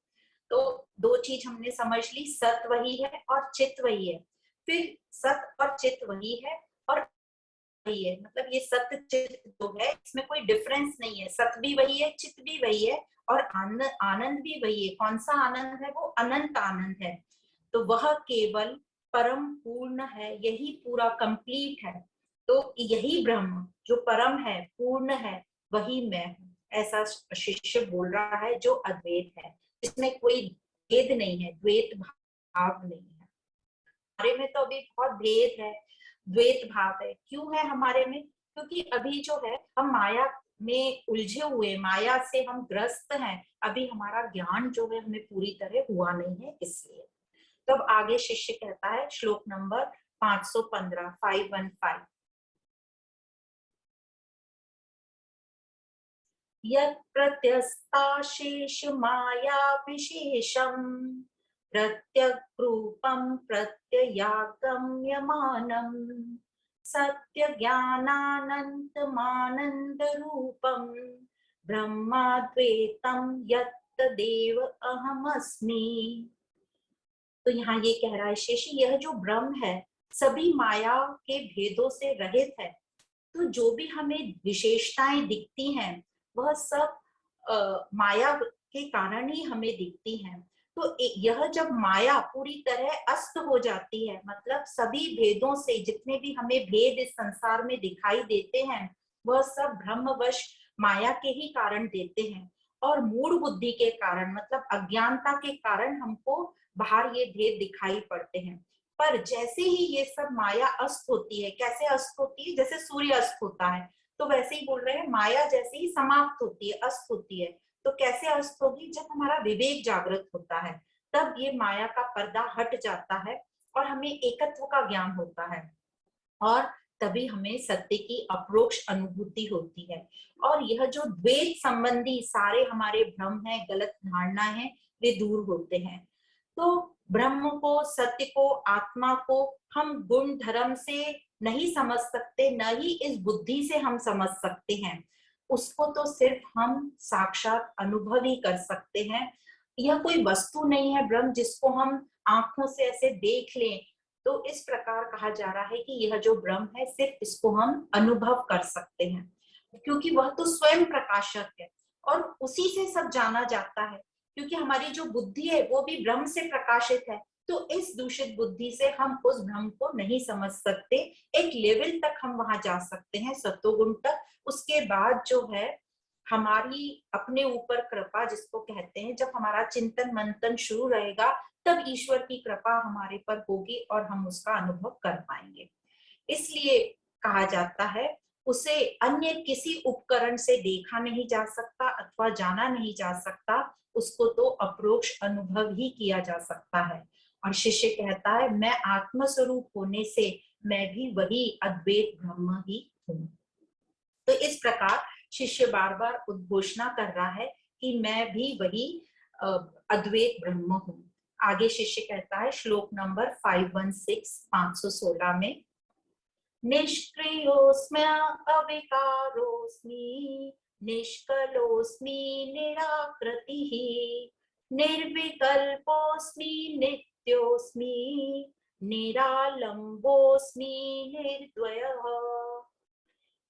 तो दो चीज हमने समझ ली, सत वही है और चित वही है। फिर सत और चित वही है और वही है, मतलब ये सत्य चित जो है, इसमें कोई डिफरेंस नहीं है। सत भी वही है, चित भी वही है, और आनंद भी वही है। कौन सा आनंद है? वो अनंत आनंद है। तो वह केवल परम पूर्ण है, यही पूरा कंप्लीट है। तो यही ब्रह्म जो परम है, पूर्ण है, वही मैं हूँ, ऐसा शिष्य बोल रहा है, जो अद्वैत है, इसमें कोई भेद नहीं है, द्वैत भाव नहीं है। हमारे में तो अभी बहुत भेद है, द्वैत भाव है। क्यों है हमारे में? क्योंकि अभी जो है हम माया में उलझे हुए, माया से हम ग्रस्त हैं, अभी हमारा ज्ञान जो है हमें पूरी तरह हुआ नहीं है, इसलिए। तब आगे शिष्य कहता है श्लोक नंबर 515 515 यत् प्रत्यस्ताशेष माया विशेषम प्रत्यग्रूपम प्रत्ययागम्यमानम सत्य ज्ञानानंतमानंद रूपम ब्रह्माद्वैतम यत्तदेव अहमस्मि। तो यहाँ ये कह रहा है शेषी, यह जो ब्रह्म है सभी माया के भेदों से रहित है। तो जो भी हमें विशेषताएं दिखती हैं वह सब माया के कारण ही हमें दिखती हैं। तो यह जब माया पूरी तरह अस्त हो जाती है, मतलब सभी भेदों से जितने भी हमें भेद इस संसार में दिखाई देते हैं वह सब ब्रह्मवश माया के ही कारण देते हैं, और मूढ़ बुद्धि के कारण मतलब अज्ञानता के कारण हमको बाहर ये भेद दिखाई पड़ते हैं। पर जैसे ही ये सब माया अस्त होती है, कैसे अस्त होती है, जैसे सूर्य अस्त होता है, तो वैसे ही बोल रहे हैं माया जैसे ही समाप्त होती है, अस्त होती है। तो कैसे अस्त होगी, जब हमारा विवेक जागृत होता है तब ये माया का पर्दा हट जाता है और हमें एकत्व का ज्ञान होता है, और तभी हमें सत्य की अप्रोक्ष अनुभूति होती है। और यह जो द्वैत संबंधी सारे हमारे भ्रम है, गलत धारणा है, वे दूर होते हैं। तो ब्रह्म को, सत्य को, आत्मा को हम गुण धर्म से नहीं समझ सकते, न ही इस बुद्धि से हम समझ सकते हैं। उसको तो सिर्फ हम साक्षात अनुभव ही कर सकते हैं। यह कोई वस्तु नहीं है ब्रह्म जिसको हम आंखों से ऐसे देख लें। तो इस प्रकार कहा जा रहा है कि यह जो ब्रह्म है सिर्फ इसको हम अनुभव कर सकते हैं, क्योंकि वह तो स्वयं प्रकाशक है और उसी से सब जाना जाता है। क्योंकि हमारी जो बुद्धि है वो भी ब्रह्म से प्रकाशित है, तो इस दूषित बुद्धि से हम उस ब्रह्म को नहीं समझ सकते। एक लेवल तक हम वहां जा सकते हैं, सत्वगुण तक। उसके बाद जो है हमारी अपने ऊपर कृपा जिसको कहते हैं, जब हमारा चिंतन मंथन शुरू रहेगा तब ईश्वर की कृपा हमारे पर होगी और हम उसका अनुभव कर पाएंगे। इसलिए कहा जाता है उसे अन्य किसी उपकरण से देखा नहीं जा सकता अथवा जाना नहीं जा सकता, उसको तो अप्रोक्ष अनुभव ही किया जा सकता है। और शिष्य कहता है मैं आत्म स्वरूप होने से मैं भी वही अद्वैत ब्रह्म ही हूँ। तो इस प्रकार शिष्य बार बार उद्घोषणा कर रहा है कि मैं भी वही अद्वैत ब्रह्म हूँ। आगे शिष्य कहता है श्लोक नंबर 516 516 में, निष्क्रियोऽस्म्य अविकारोऽस्मि निष्कलोऽस्मि निराकृतिः निर्विकल्पोऽस्मि नित्योऽस्मि निरालंबोऽस्मि निर्द्वयः।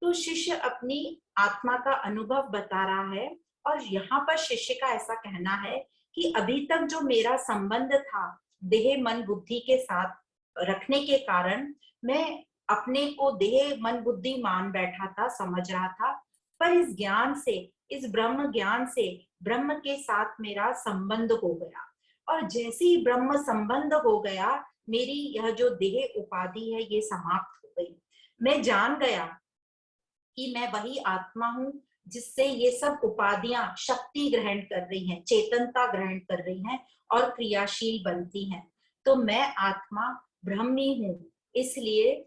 तो शिष्य अपनी आत्मा का अनुभव बता रहा है, और यहाँ पर शिष्य का ऐसा कहना है कि अभी तक जो मेरा संबंध था देह मन बुद्धि के साथ रखने के कारण मैं अपने को देह मन बुद्धि मान बैठा था, समझ रहा था। पर इस ज्ञान से, इस ब्रह्म ज्ञान से ब्रह्म के साथ मेरा संबंध हो गया, और जैसे ही ब्रह्म संबंध हो गया मेरी यह जो देह उपाधि है ये समाप्त हो गई। मैं जान गया कि मैं वही आत्मा हूँ जिससे ये सब उपाधियां शक्ति ग्रहण कर रही हैं, चेतनता ग्रहण कर रही हैं और क्रियाशील बनती हैं। तो मैं आत्मा ब्रह्म ही हूँ। इसलिए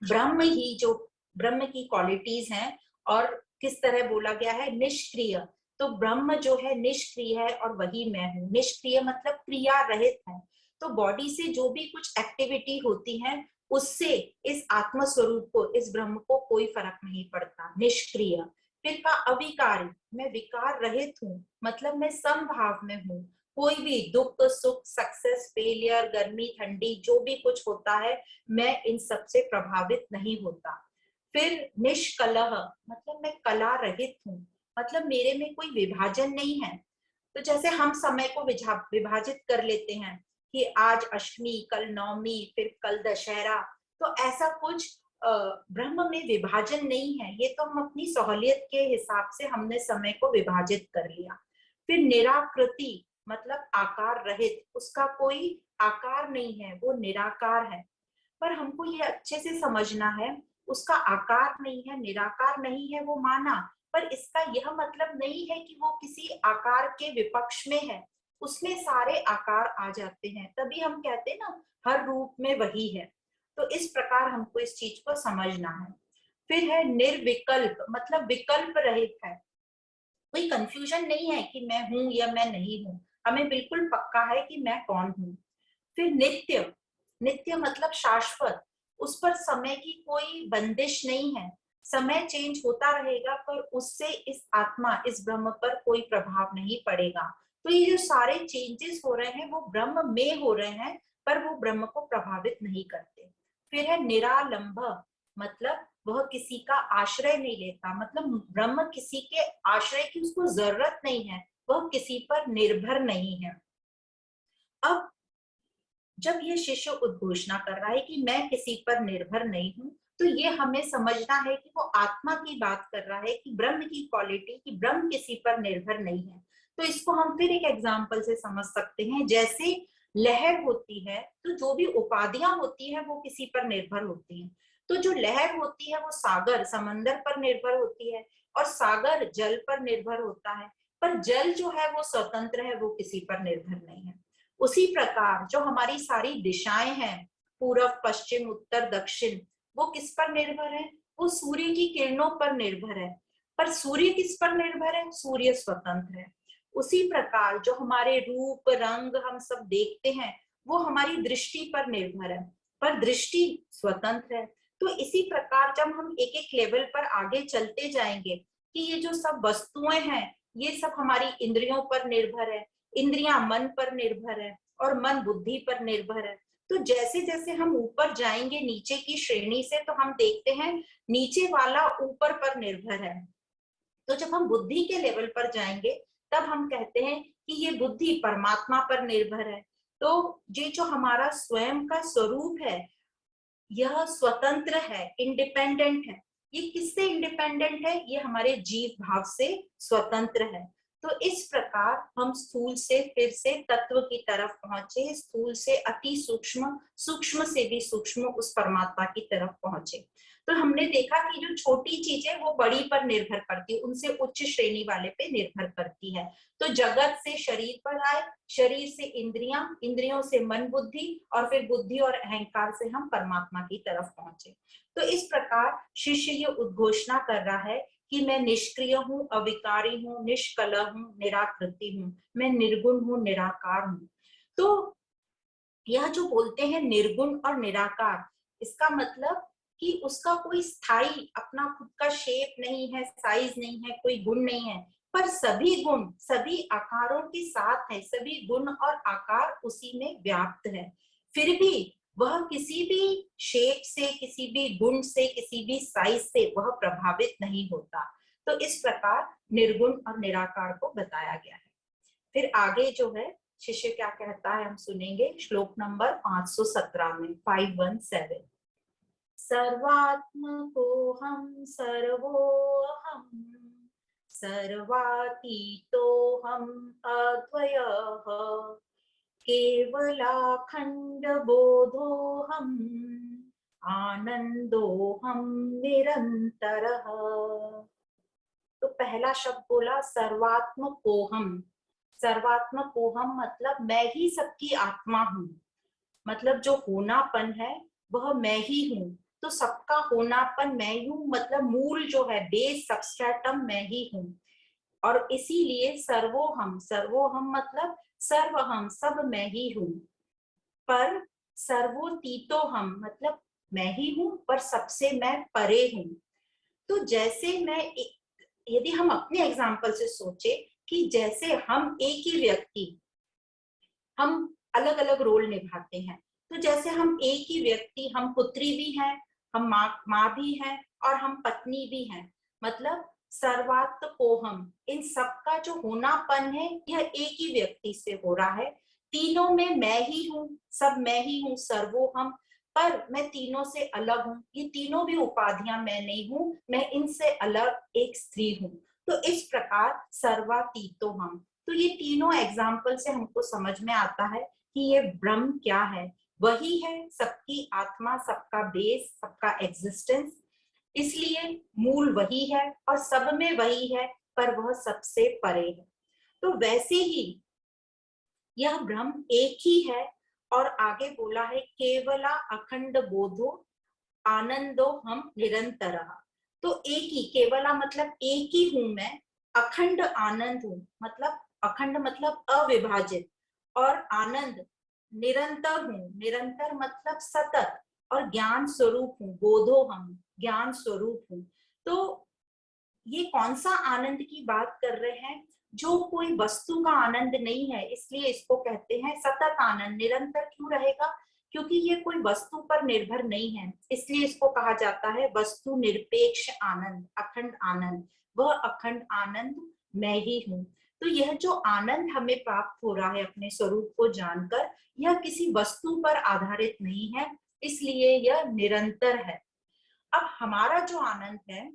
ब्रह्म ही जो ब्रह्म की क्वालिटीज हैं, और किस तरह बोला गया है निष्क्रिय, तो ब्रह्म जो है निष्क्रिय है और वही मैं हूँ। निष्क्रिय मतलब क्रिया रहित है। तो बॉडी से जो भी कुछ एक्टिविटी होती है उससे इस आत्म स्वरूप को, इस ब्रह्म को कोई फर्क नहीं पड़ता, निष्क्रिय। फिर का अविकारी, मैं विकार रहित हूँ, मतलब मैं समभाव में हूँ। कोई भी दुख सुख सक्सेस फेलियर गर्मी ठंडी जो भी कुछ होता है मैं इन सब से प्रभावित नहीं होता। फिर निष्कलह, मतलब मैं कला रहित हूँ, मतलब मेरे में कोई विभाजन नहीं है। तो जैसे हम समय को विभाजित कर लेते हैं कि आज अष्टमी, कल नवमी, फिर कल दशहरा, तो ऐसा कुछ ब्रह्म में विभाजन नहीं है। ये तो हम अपनी सहूलियत के हिसाब से हमने समय को विभाजित कर लिया। फिर निराकृति मतलब आकार रहित, उसका कोई आकार नहीं है, वो निराकार है। पर हमको ये अच्छे से समझना है, उसका आकार नहीं है, निराकार नहीं है वो माना, पर इसका यह मतलब नहीं है कि वो किसी आकार के विपक्ष में है। उसमें सारे आकार आ जाते हैं, तभी हम कहते हैं ना हर रूप में वही है। तो इस प्रकार हमको इस चीज को समझना है। फिर है निर्विकल्प, मतलब विकल्प रहित है, कोई कंफ्यूजन नहीं है कि मैं हूं या मैं नहीं हूं, हमें बिल्कुल पक्का है कि मैं कौन हूं। फिर नित्य, नित्य मतलब शाश्वत, उस पर समय की कोई बंदिश नहीं है, समय चेंज होता रहेगा पर उससे इस आत्मा, इस ब्रह्म पर कोई प्रभाव नहीं पड़ेगा। तो ये जो सारे चेंजेस हो रहे हैं वो ब्रह्म में हो रहे हैं, पर वो ब्रह्म को प्रभावित नहीं करते। फिर है निरालंब, मतलब वह किसी का आश्रय नहीं लेता, मतलब ब्रह्म किसी के आश्रय की उसको जरूरत नहीं है, वह किसी पर निर्भर नहीं है। अब जब ये शिष्य उद्घोषणा कर रहा है कि मैं किसी पर निर्भर नहीं हूं, तो ये हमें समझना है कि वो आत्मा की बात कर रहा है, कि ब्रह्म की क्वालिटी, कि ब्रह्म किसी पर निर्भर नहीं है। तो इसको हम फिर एक एग्जाम्पल से समझ सकते हैं। जैसे लहर होती है, तो जो भी उपाधियां होती है वो किसी पर निर्भर होती हैं। तो जो लहर होती है वो सागर, समंदर पर निर्भर होती है, और सागर जल पर निर्भर होता है, पर जल जो है वो स्वतंत्र है, वो किसी पर निर्भर नहीं है। उसी प्रकार जो हमारी सारी दिशाएं हैं, पूरब पश्चिम उत्तर दक्षिण, वो किस पर निर्भर है? वो सूर्य की किरणों पर निर्भर है, पर सूर्य किस पर निर्भर है? सूर्य स्वतंत्र है। उसी प्रकार जो हमारे रूप रंग हम सब देखते हैं, वो हमारी दृष्टि पर निर्भर है, पर दृष्टि स्वतंत्र है। तो इसी प्रकार जब हम एक एक लेवल पर आगे चलते जाएंगे कि ये जो सब वस्तुएं हैं, ये सब हमारी इंद्रियों पर निर्भर है, इंद्रियां मन पर निर्भर है, और मन बुद्धि पर निर्भर है। तो जैसे जैसे हम ऊपर जाएंगे नीचे की श्रेणी से, तो हम देखते हैं नीचे वाला ऊपर पर निर्भर है। तो जब हम बुद्धि के लेवल पर जाएंगे, तब हम कहते हैं कि ये बुद्धि परमात्मा पर निर्भर है। तो ये जो हमारा स्वयं का स्वरूप है, यह स्वतंत्र है, इंडिपेंडेंट है। ये किससे इंडिपेंडेंट है? ये हमारे जीव भाव से स्वतंत्र है। तो इस प्रकार हम स्थूल से फिर से तत्व की तरफ पहुंचे, स्थूल से अति सूक्ष्म, सूक्ष्म से भी सूक्ष्म उस परमात्मा की तरफ पहुंचे। तो हमने देखा कि जो छोटी चीजें वो बड़ी पर निर्भर करती है, उनसे उच्च श्रेणी वाले पे निर्भर करती है। तो जगत से शरीर पर आए, शरीर से इंद्रियां, इंद्रियों से मन बुद्धि, और फिर बुद्धि और अहंकार से हम परमात्मा की तरफ पहुंचे। तो इस प्रकार शिष्य ये उद्घोषणा कर रहा है कि मैं निष्क्रिय हूँ, अविकारी हूँ, निष्कल हूँ, निराकृति हूँ, मैं निर्गुण हूँ, निराकार हूँ। तो यह जो बोलते हैं निर्गुण और निराकार, इसका मतलब कि उसका कोई स्थायी अपना खुद का शेप नहीं है, साइज नहीं है, कोई गुण नहीं है, पर सभी गुण सभी आकारों के साथ है, सभी गुण और आकार उसी में व्याप्त है। फिर भी वह किसी भी शेप से, किसी भी गुण से, किसी भी साइज से वह प्रभावित नहीं होता। तो इस प्रकार निर्गुण और निराकार को बताया गया है। फिर आगे जो है शिष्य क्या कहता है हम सुनेंगे, श्लोक नंबर 517 में, 517। सर्वात्मको हम सर्वोहम, सर्वातीतो हम अद्वयः, केवलाखंड बोधो हम, आनंदो हम निरंतरः। तो पहला शब्द बोला सर्वात्मकोहम। सर्वात्मकोहम मतलब मैं ही सबकी आत्मा हूँ, मतलब जो होनापन है वह मैं ही हूँ। तो सबका होनापन मैं ही हूँ, मतलब मूल जो है, बेस सबस्ट्रेटम मैं ही हूँ। और इसीलिए सर्वोहम, सर्वोहम मतलब सर्व हम, सब मैं ही हूँ। पर सर्वोतीतो हम मतलब मैं ही हूँ, पर सबसे मैं परे हूँ। तो जैसे मैं यदि हम अपने एग्जाम्पल से सोचे कि जैसे हम एक ही व्यक्ति, हम अलग अलग रोल निभाते हैं। तो जैसे हम एक ही व्यक्ति, हम पुत्री भी हैं, हम माँ भी हैं, और हम पत्नी भी हैं, मतलब सर्वात्म को हम, इन सबका जो होनापन है यह एक ही व्यक्ति से हो रहा है। तीनों में मैं ही हूँ, सब मैं ही हूँ, सर्वो हम, पर मैं तीनों से अलग हूँ। ये तीनों भी उपाधियां मैं नहीं हूँ, मैं इनसे अलग एक स्त्री हूँ। तो इस प्रकार सर्वातीतो हम। तो ये तीनों एग्जाम्पल से हमको समझ में आता है कि ये ब्रह्म क्या है। वही है सबकी आत्मा, सबका बेस, सबका एग्जिस्टेंस। इसलिए मूल वही है और सब में वही है, पर वह सबसे परे है। तो वैसे ही यह ब्रह्म एक ही है। और आगे बोला है केवला अखंड बोधो आनंदो हम निरंतर। तो एक ही, केवला मतलब एक ही हूं मैं, अखंड आनंद हूं मतलब अखंड मतलब अविभाजित, और आनंद निरंतर हूं, निरंतर मतलब सतत, और ज्ञान स्वरूप हूं, बोधो हम ज्ञान स्वरूप हूं। तो ये कौन सा आनंद की बात कर रहे हैं? जो कोई वस्तु का आनंद नहीं है, इसलिए इसको कहते हैं सतत आनंद। निरंतर क्यों रहेगा? क्योंकि ये कोई वस्तु पर निर्भर नहीं है, इसलिए इसको कहा जाता है वस्तु निरपेक्ष आनंद, अखंड आनंद। वह अखंड आनंद मैं ही हूँ। तो यह जो आनंद हमें प्राप्त हो रहा है अपने स्वरूप को जानकर, यह किसी वस्तु पर आधारित नहीं है, इसलिए यह निरंतर है। अब हमारा जो आनंद है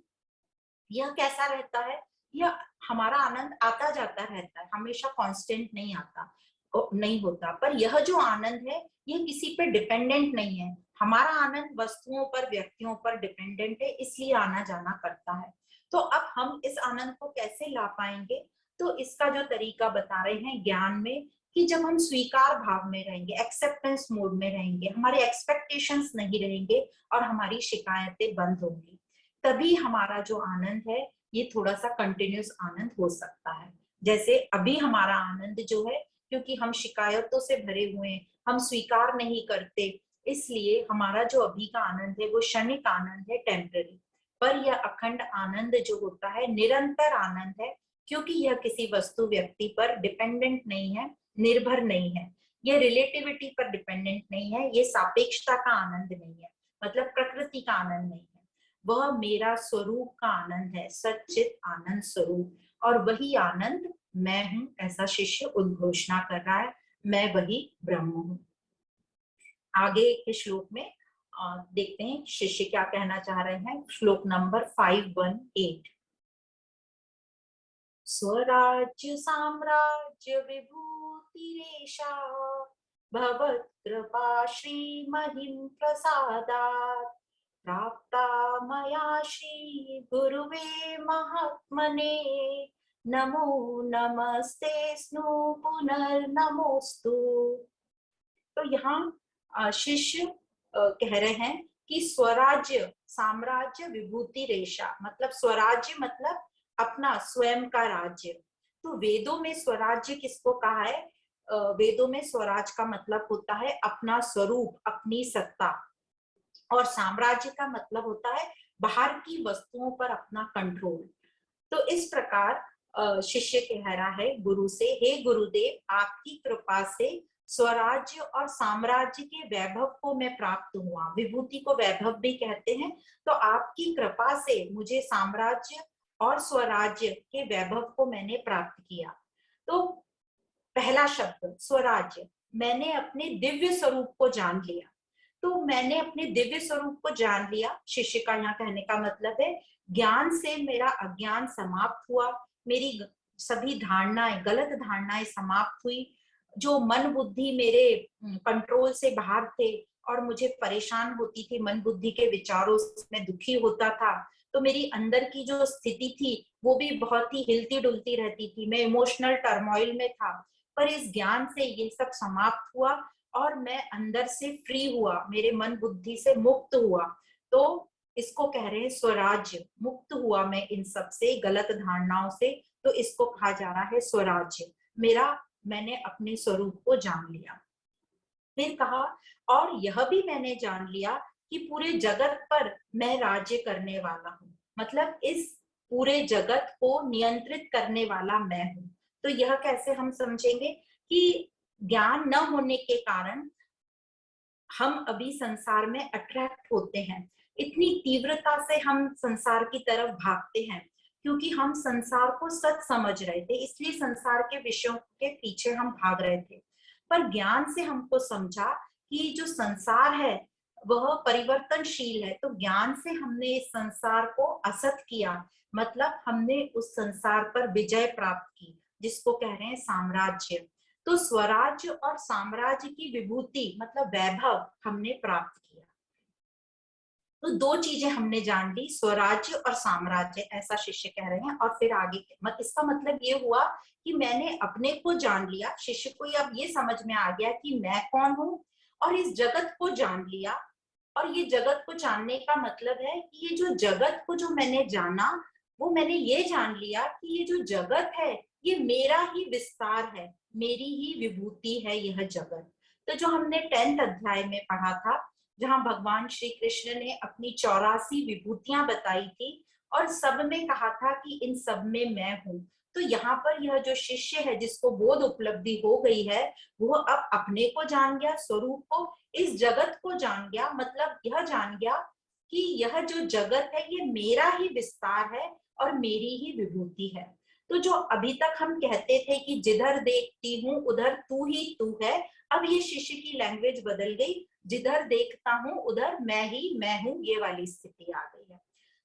यह कैसा रहता है? यह हमारा आनंद आता जाता रहता है, हमेशा कांस्टेंट नहीं आता, नहीं होता। पर यह जो आनंद है यह किसी पे डिपेंडेंट नहीं है। हमारा आनंद वस्तुओं पर, व्यक्तियों पर डिपेंडेंट है, इसलिए आना जाना करता है। तो अब हम इस आनंद को कैसे ला पाएंगे? तो इसका जो तरीका बता रहे हैं ज्ञान में, कि जब हम स्वीकार भाव में रहेंगे, एक्सेप्टेंस मोड में रहेंगे, हमारे एक्सपेक्टेशंस नहीं रहेंगे और हमारी शिकायतें बंद होंगी, तभी हमारा जो आनंद है ये थोड़ा सा कंटिन्यूस आनंद हो सकता है। जैसे अभी हमारा आनंद जो है, क्योंकि हम शिकायतों से भरे हुए हैं, हम स्वीकार नहीं करते, इसलिए हमारा जो अभी का आनंद है वो क्षणिक आनंद है, टेम्पररी। पर यह अखंड आनंद जो होता है निरंतर आनंद है, क्योंकि यह किसी वस्तु व्यक्ति पर डिपेंडेंट नहीं है, निर्भर नहीं है, यह रिलेटिविटी पर डिपेंडेंट नहीं है, ये सापेक्षता का आनंद नहीं है, मतलब प्रकृति का आनंद नहीं है। वह मेरा स्वरूप का आनंद है, सच्चित आनंद स्वरूप, और वही आनंद मैं हूं, ऐसा शिष्य उद्घोषणा कर रहा है। मैं वही ब्रह्म हूं। आगे के श्लोक में देखते हैं शिष्य क्या कहना चाह रहे हैं। श्लोक नंबर 518। स्वराज्य साम्राज्य विभूतिरेषा भवत्कृपा श्री महिम प्रसादात् प्राप्ता मया श्री गुरुवे महात्मने नमो नमस्ते स्नु पुनर्नमोस्तु। तो यहाँ शिष्य कह रहे हैं कि स्वराज्य साम्राज्य विभूति रेशा, मतलब स्वराज्य मतलब अपना स्वयं का राज्य। तो वेदों में स्वराज्य किसको कहा है? वेदों में स्वराज का मतलब होता है अपना स्वरूप, अपनी सत्ता, और साम्राज्य का मतलब होता है बाहर की वस्तुओं पर अपना कंट्रोल। तो इस प्रकार शिष्य कह रहा है गुरु से, हे गुरुदेव, आपकी कृपा से स्वराज्य और साम्राज्य के वैभव को मैं प्राप्त हुआ। विभूति को वैभव भी कहते हैं। तो आपकी कृपा से मुझे साम्राज्य और स्वराज्य के वैभव को मैंने प्राप्त किया। तो पहला शब्द स्वराज्य, मैंने अपने दिव्य स्वरूप को जान लिया। तो मैंने अपने दिव्य स्वरूप को जान लिया, शिष्य का यहाँ कहने का मतलब है ज्ञान से मेरा अज्ञान समाप्त हुआ, मेरी सभी धारणाएं, गलत धारणाएं समाप्त हुई। जो मन बुद्धि मेरे कंट्रोल से बाहर थे और मुझे परेशान होती थी, मन बुद्धि के विचारों से मैं दुखी होता था, तो मेरी अंदर की जो स्थिति थी वो भी बहुत ही हिलती डुलती रहती थी, मैं इमोशनल टर्मोइल में था। पर इस ज्ञान से ये सब समाप्त हुआ और मैं अंदर से फ्री हुआ, मेरे मन बुद्धि से मुक्त हुआ। तो इसको कह रहे हैं स्वराज्य, मुक्त हुआ मैं इन सब से, गलत धारणाओं से। तो इसको कहा जा रहा है स्वराज्य, मैंने अपने स्वरूप को जान लिया। फिर कहा और यह भी मैंने जान लिया कि पूरे जगत पर मैं राज्य करने वाला हूँ, मतलब इस पूरे जगत को नियंत्रित करने वाला मैं हूँ। तो यह कैसे हम समझेंगे कि ज्ञान न होने के कारण हम अभी संसार में अट्रैक्ट होते हैं, इतनी तीव्रता से हम संसार की तरफ भागते हैं, क्योंकि हम संसार को सच समझ रहे थे, इसलिए संसार के विषयों के पीछे हम भाग रहे थे। पर ज्ञान से हमको समझा कि जो संसार है वह परिवर्तनशील है। तो ज्ञान से हमने इस संसार को असत किया, मतलब हमने उस संसार पर विजय प्राप्त की, जिसको कह रहे हैं साम्राज्य। तो स्वराज्य और साम्राज्य की विभूति मतलब वैभव हमने प्राप्त किया। तो दो चीजें हमने जान ली, स्वराज्य और साम्राज्य, ऐसा शिष्य कह रहे हैं। और फिर आगे इसका मतलब ये हुआ कि मैंने अपने को जान लिया, शिष्य को अब ये समझ में आ गया कि मैं कौन हूँ, और इस जगत को जान लिया। और ये जगत को जानने का मतलब है कि ये जो जगत को जो मैंने जाना, वो मैंने ये जान लिया कि ये जो जगत है ये मेरा ही विस्तार है, मेरी ही विभूति है यह जगत। तो जो हमने 10th अध्याय में पढ़ा था, जहां भगवान श्री कृष्ण ने अपनी 84 विभूतियां बताई थी और सब में कहा था कि इन सब में मैं हूं। तो यहाँ पर यह जो शिष्य है जिसको बोध उपलब्धि हो गई है, वो अब अपने को जान गया, स्वरूप को, इस जगत को जान गया, मतलब यह जान गया कि यह जो जगत है ये मेरा ही विस्तार है और मेरी ही विभूति है। तो जो अभी तक हम कहते थे कि जिधर देखती हूँ उधर तू ही तू है, अब ये शिष्य की लैंग्वेज बदल गई, जिधर देखता हूँ उधर मैं ही मैं हूँ, ये वाली स्थिति आ गई है।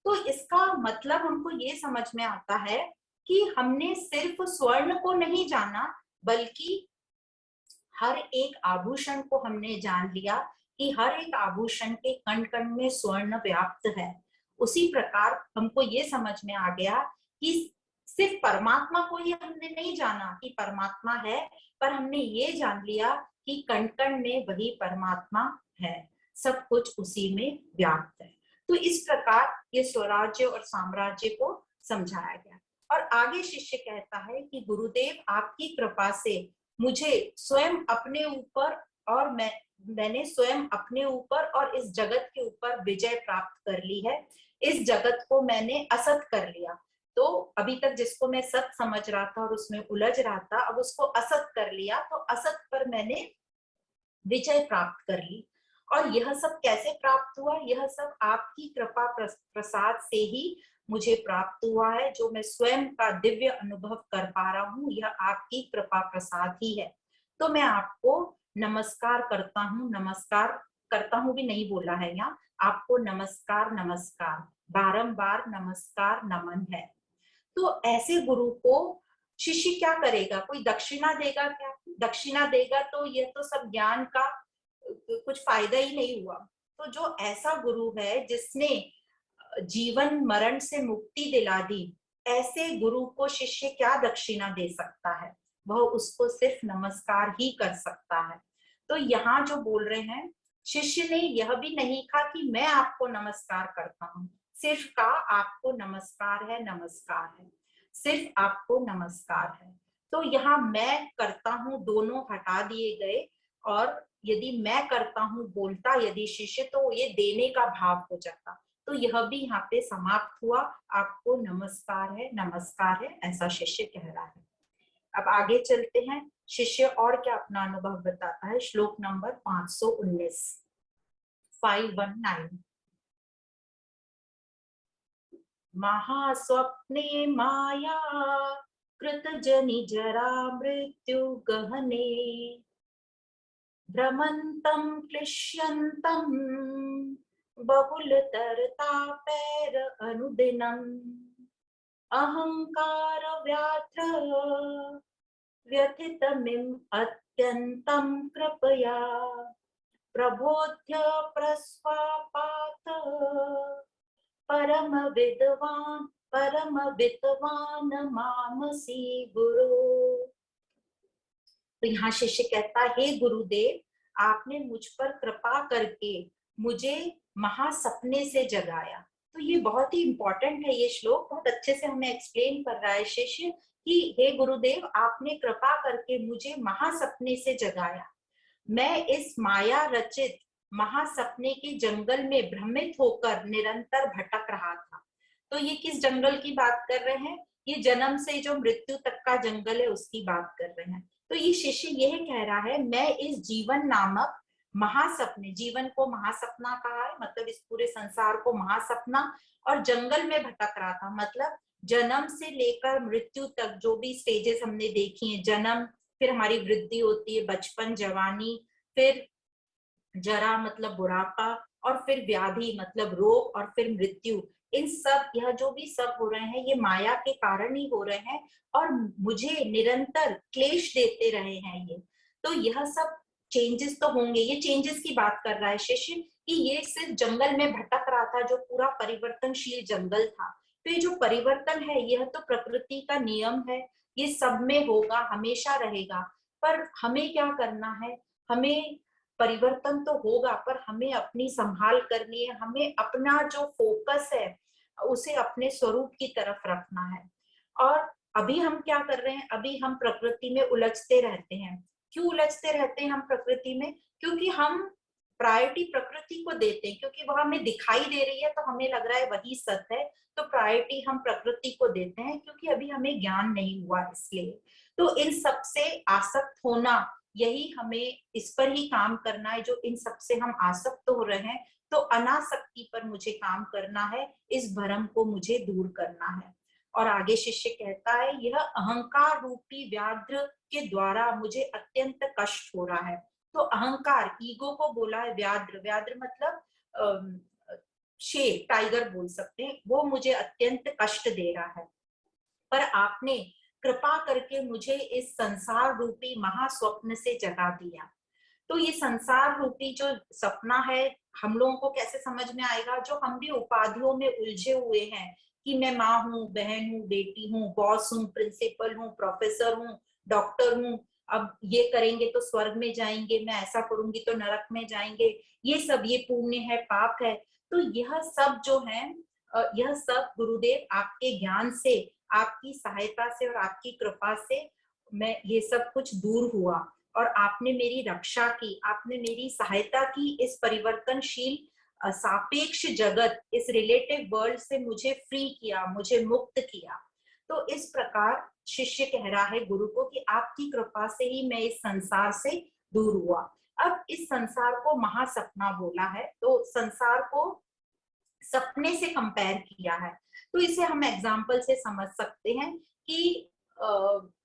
तो इसका मतलब हमको ये समझ में आता है कि हमने सिर्फ स्वर्ण को नहीं जाना, बल्कि हर एक आभूषण को हमने जान लिया कि हर एक आभूषण के कण कण में स्वर्ण व्याप्त है। उसी प्रकार हमको ये समझ में आ गया कि सिर्फ परमात्मा को ही हमने नहीं जाना कि परमात्मा है, पर हमने ये जान लिया कि कण कण में वही परमात्मा है, सब कुछ उसी में व्याप्त है। तो इस प्रकार ये स्वराज्य और साम्राज्य को समझाया गया। और आगे शिष्य कहता है कि गुरुदेव आपकी कृपा से मुझे स्वयं अपने ऊपर और मैंने स्वयं अपने ऊपर और इस जगत के ऊपर विजय प्राप्त कर ली है। इस जगत को मैंने असत कर लिया। तो अभी तक जिसको मैं सत समझ रहा था और उसमें उलझ रहा था, अब उसको असत कर लिया, तो असत पर मैंने विजय प्राप्त कर ली। और यह सब कैसे प्राप्त हुआ? यह सब आपकी कृपा प्रसाद से ही मुझे प्राप्त हुआ है। जो मैं स्वयं का दिव्य अनुभव कर पा रहा हूँ, यह आपकी कृपा प्रसाद ही है। तो मैं आपको नमस्कार करता हूँ भी नहीं बोला है यहाँ, आपको नमस्कार नमस्कार, बारंबार नमस्कार नमन है। तो ऐसे गुरु को शिष्य क्या करेगा? कोई दक्षिणा देगा क्या? दक्षिणा देगा तो ये तो सब ज्ञान का कुछ फायदा ही नहीं हुआ। तो जो ऐसा गुरु है जिसने जीवन मरण से मुक्ति दिला दी, ऐसे गुरु को शिष्य क्या दक्षिणा दे सकता है? वह उसको सिर्फ नमस्कार ही कर सकता है। तो यहाँ जो बोल रहे हैं, शिष्य ने यह भी नहीं कहा कि मैं आपको नमस्कार करता हूँ, सिर्फ कहा आपको नमस्कार है, नमस्कार है, सिर्फ आपको नमस्कार है। तो यहाँ मैं करता हूँ दोनों हटा दिए गए, और यदि मैं करता हूँ बोलता यदि शिष्य, तो ये देने का भाव हो जाता। तो यह भी यहाँ पे समाप्त हुआ, आपको नमस्कार है, ऐसा शिष्य कह रहा है। अब आगे चलते हैं, शिष्य और क्या अपना अनुभव बताता है। श्लोक नंबर 519, 519। महास्वप्ने माया कृत जनि जरा मृत्यु गहने, भ्रमन्तं क्लिश्यन्तं बहुलतरतापैर अनुदिनम्, अहंकार व्याघ्र व्यथितमिम् अत्यन्तं कृपया प्रबोध्य प्रस्वापात परम विद्वान मामसी गुरु। तो यहाँ शिष्य कहता है, हे गुरुदेव, आपने मुझ पर कृपा करके मुझे महासपने से जगाया। तो ये बहुत ही इंपॉर्टेंट है, ये श्लोक बहुत अच्छे से हमें एक्सप्लेन कर रहा है शिष्य कि हे गुरुदेव, आपने कृपा करके मुझे महासपने से जगाया। मैं इस माया रचित महासपने के जंगल में भ्रमित होकर निरंतर भटक रहा था। तो ये किस जंगल की बात कर रहे हैं? ये जन्म से जो मृत्यु तक का जंगल है उसकी बात कर रहे हैं। तो ये शिष्य यह कह रहा है, मैं इस जीवन नामक महासपने, जीवन को महासपना कहा है, मतलब इस पूरे संसार को महासपना, और जंगल में भटक रहा था, मतलब जन्म से लेकर मृत्यु तक जो भी स्टेजेस हमने देखी हैं, जन्म, फिर हमारी वृद्धि होती है, बचपन, जवानी, फिर जरा मतलब बुढ़ापा, और फिर व्याधि मतलब रोग, और फिर मृत्यु। इन सब, यह जो भी सब हो रहे हैं, ये माया के कारण ही हो रहे हैं और मुझे निरंतर क्लेश देते रहे हैं ये। तो यह सब चेंजेस तो होंगे, ये चेंजेस की बात कर रहा है शिष्य कि ये सिर्फ जंगल में भटक रहा था जो पूरा परिवर्तनशील जंगल था। तो ये जो परिवर्तन है यह तो प्रकृति का नियम है, ये सब में होगा, हमेशा रहेगा। पर हमें क्या करना है, हमें परिवर्तन तो होगा पर हमें अपनी संभाल करनी है, हमें अपना जो फोकस है उसे अपने स्वरूप की तरफ रखना है। और अभी हम क्या कर रहे हैं, अभी हम प्रकृति में उलझते रहते हैं। क्यों उलझते रहते हैं हम प्रकृति में? क्योंकि हम प्रायोरिटी प्रकृति को देते हैं, क्योंकि वह हमें दिखाई दे रही है तो हमें लग रहा है वही सत्य है, तो प्रायोरिटी हम प्रकृति को देते हैं क्योंकि अभी हमें ज्ञान नहीं हुआ इसलिए। तो इन सब से आसक्त होना, यही हमें इस पर ही काम करना है। जो इन सब से हम आसक्त हो रहे हैं तो अनासक्ति पर मुझे काम करना है, इस भ्रम को मुझे दूर करना है। और आगे शिष्य कहता है, यह अहंकार रूपी व्याघ्र के द्वारा मुझे अत्यंत कष्ट हो रहा है। तो अहंकार, ईगो को बोला है व्याघ्र, व्याघ्र मतलब शेर, टाइगर बोल सकते हैं, वो मुझे अत्यंत कष्ट दे रहा है। पर आपने कृपा करके मुझे इस संसार रूपी महास्वप्न से जगा दिया। तो ये संसार रूपी जो सपना है हम लोगों को कैसे समझ में आएगा? जो हम भी उपाधियों में उलझे हुए हैं कि मैं माँ हूँ, बहन हूँ, बेटी हूँ, बॉस हूँ, प्रिंसिपल हूँ, प्रोफेसर हूँ, डॉक्टर हूँ, अब ये करेंगे तो स्वर्ग में जाएंगे, मैं ऐसा करूंगी तो नरक में जाएंगे, ये सब, ये पुण्य है, पाप है। तो यह सब जो है, यह सब गुरुदेव आपके ज्ञान से, आपकी सहायता से और आपकी कृपा से मैं ये सब कुछ दूर हुआ और आपने मेरी रक्षा की, आपने मेरी सहायता की, इस परिवर्तनशील सापेक्ष जगत, इस रिलेटिव वर्ल्ड से मुझे फ्री किया, मुझे मुक्त किया। तो इस प्रकार शिष्य कह रहा है गुरु को कि आपकी कृपा से ही मैं इस संसार से दूर हुआ। अब इस संसार को महासपना बोला है, तो संसार को सपने से कंपेयर किया है। तो इसे हम एग्जाम्पल से समझ सकते हैं कि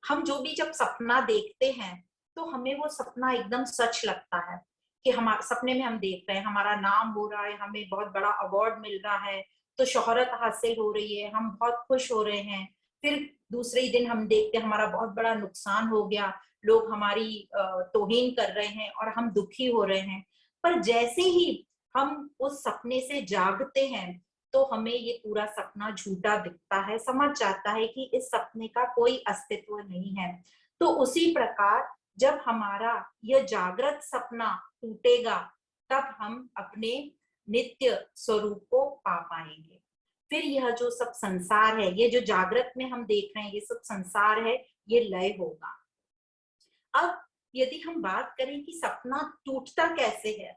हम जो भी जब सपना देखते हैं तो हमें वो सपना एकदम सच लगता है कि हम सपने में हम देख रहे हैं हमारा नाम हो रहा है, हमें बहुत बड़ा अवार्ड मिल रहा है, तो शोहरत हासिल हो रही है, हम बहुत खुश हो रहे हैं। फिर दूसरे ही दिन हम देखते हैं हमारा बहुत बड़ा नुकसान हो गया, लोग हमारी तौहीन कर रहे हैं और हम दुखी हो रहे हैं। पर जैसे ही हम उस सपने से जागते हैं तो हमें ये पूरा सपना झूठा दिखता है, समझ जाता है कि इस सपने का कोई अस्तित्व नहीं है। तो उसी प्रकार जब हमारा यह जागृत सपना टूटेगा तब हम अपने नित्य स्वरूप को पा पाएंगे। फिर यह जो सब संसार है, ये जो जागृत में हम देख रहे हैं ये सब संसार है, ये लय होगा। अब यदि हम बात करें कि सपना टूटता कैसे है,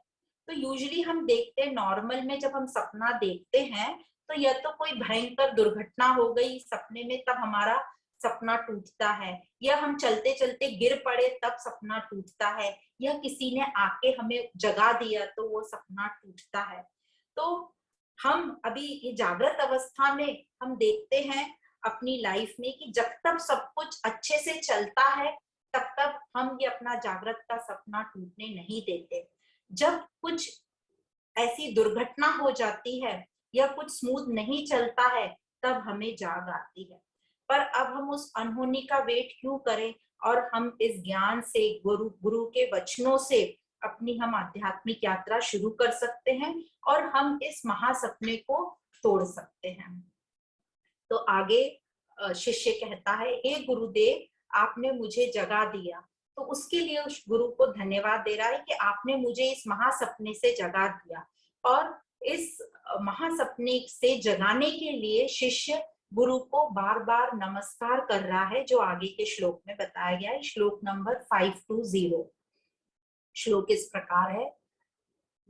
तो यूजुअली हम देखते हैं नॉर्मल में जब हम सपना देखते हैं तो या तो कोई भयंकर दुर्घटना हो गई सपने में तब हमारा सपना टूटता है, या हम चलते चलते गिर पड़े तब सपना टूटता है, या किसी ने आके हमें जगा दिया तो वो सपना टूटता है। तो हम अभी ये जागृत अवस्था में हम देखते हैं अपनी लाइफ में कि जब तक सब कुछ अच्छे से चलता है तब तक हम ये अपना जागृत का सपना टूटने नहीं देते। जब कुछ ऐसी दुर्घटना हो जाती है या कुछ स्मूथ नहीं चलता है तब हमें जाग आती है। पर अब हम उस अनहोनी का वेट क्यों करें, और हम इस ज्ञान से, गुरु के वचनों से अपनी हम आध्यात्मिक यात्रा शुरू कर सकते हैं और हम इस महासपने को तोड़ सकते हैं। तो आगे शिष्य कहता है, हे गुरुदेव आपने मुझे जगा दिया। तो उसके लिए उस गुरु को धन्यवाद दे रहा है कि आपने मुझे इस महासपने से जगा दिया। और इस महासपने से जगाने के लिए शिष्य गुरु को बार बार नमस्कार कर रहा है, जो आगे के श्लोक में बताया गया है, श्लोक नंबर 520। श्लोक इस प्रकार है,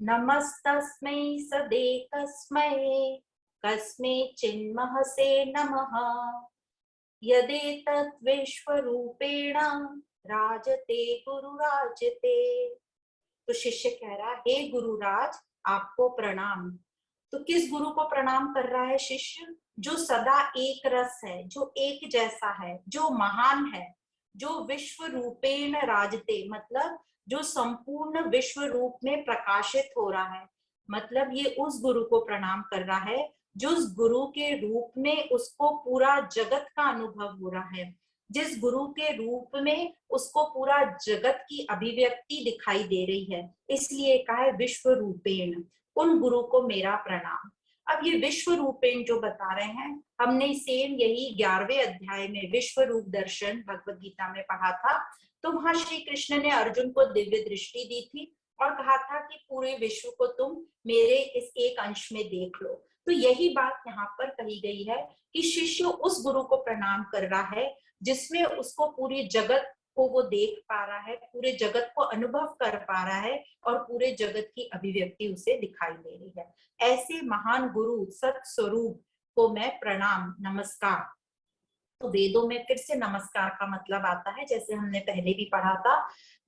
नमस्तस्मै सदेकस्मै कस्मै चिन्महसे नमः यदेतत् विश्वरूपेण राजते गुरुराजते। तो शिष्य कह रहा, हे गुरुराज आपको प्रणाम। तो किस गुरु को प्रणाम कर रहा है शिष्य? जो सदा एक रस है, जो एक जैसा है, जो महान है, जो विश्व रूपेण राजते, मतलब जो संपूर्ण विश्व रूप में प्रकाशित हो रहा है। मतलब ये उस गुरु को प्रणाम कर रहा है जो उस गुरु के रूप में उसको पूरा जगत का अनुभव हो रहा है, जिस गुरु के रूप में उसको पूरा जगत की अभिव्यक्ति दिखाई दे रही है, इसलिए कहा है विश्व रूपेण, उन गुरु को मेरा प्रणाम। अब ये विश्व रूपेण जो बता रहे हैं, हमने सेम यही 11वें अध्याय में विश्व रूप दर्शन भगवत गीता में पढ़ा था। तो वहां श्री कृष्ण ने अर्जुन को दिव्य दृष्टि दी थी और कहा था कि पूरे विश्व को तुम मेरे इस एक अंश में देख लो। तो यही बात यहाँ पर कही गई है कि शिष्य उस गुरु को प्रणाम कर रहा है जिसमें उसको पूरी जगत को वो देख पा रहा है, पूरे जगत को अनुभव कर पा रहा है और पूरे जगत की अभिव्यक्ति उसे दिखाई दे रही है। ऐसे महान गुरु सत स्वरूप को मैं प्रणाम नमस्कार। तो वेदों में फिर से नमस्कार का मतलब आता है, जैसे हमने पहले भी पढ़ा था।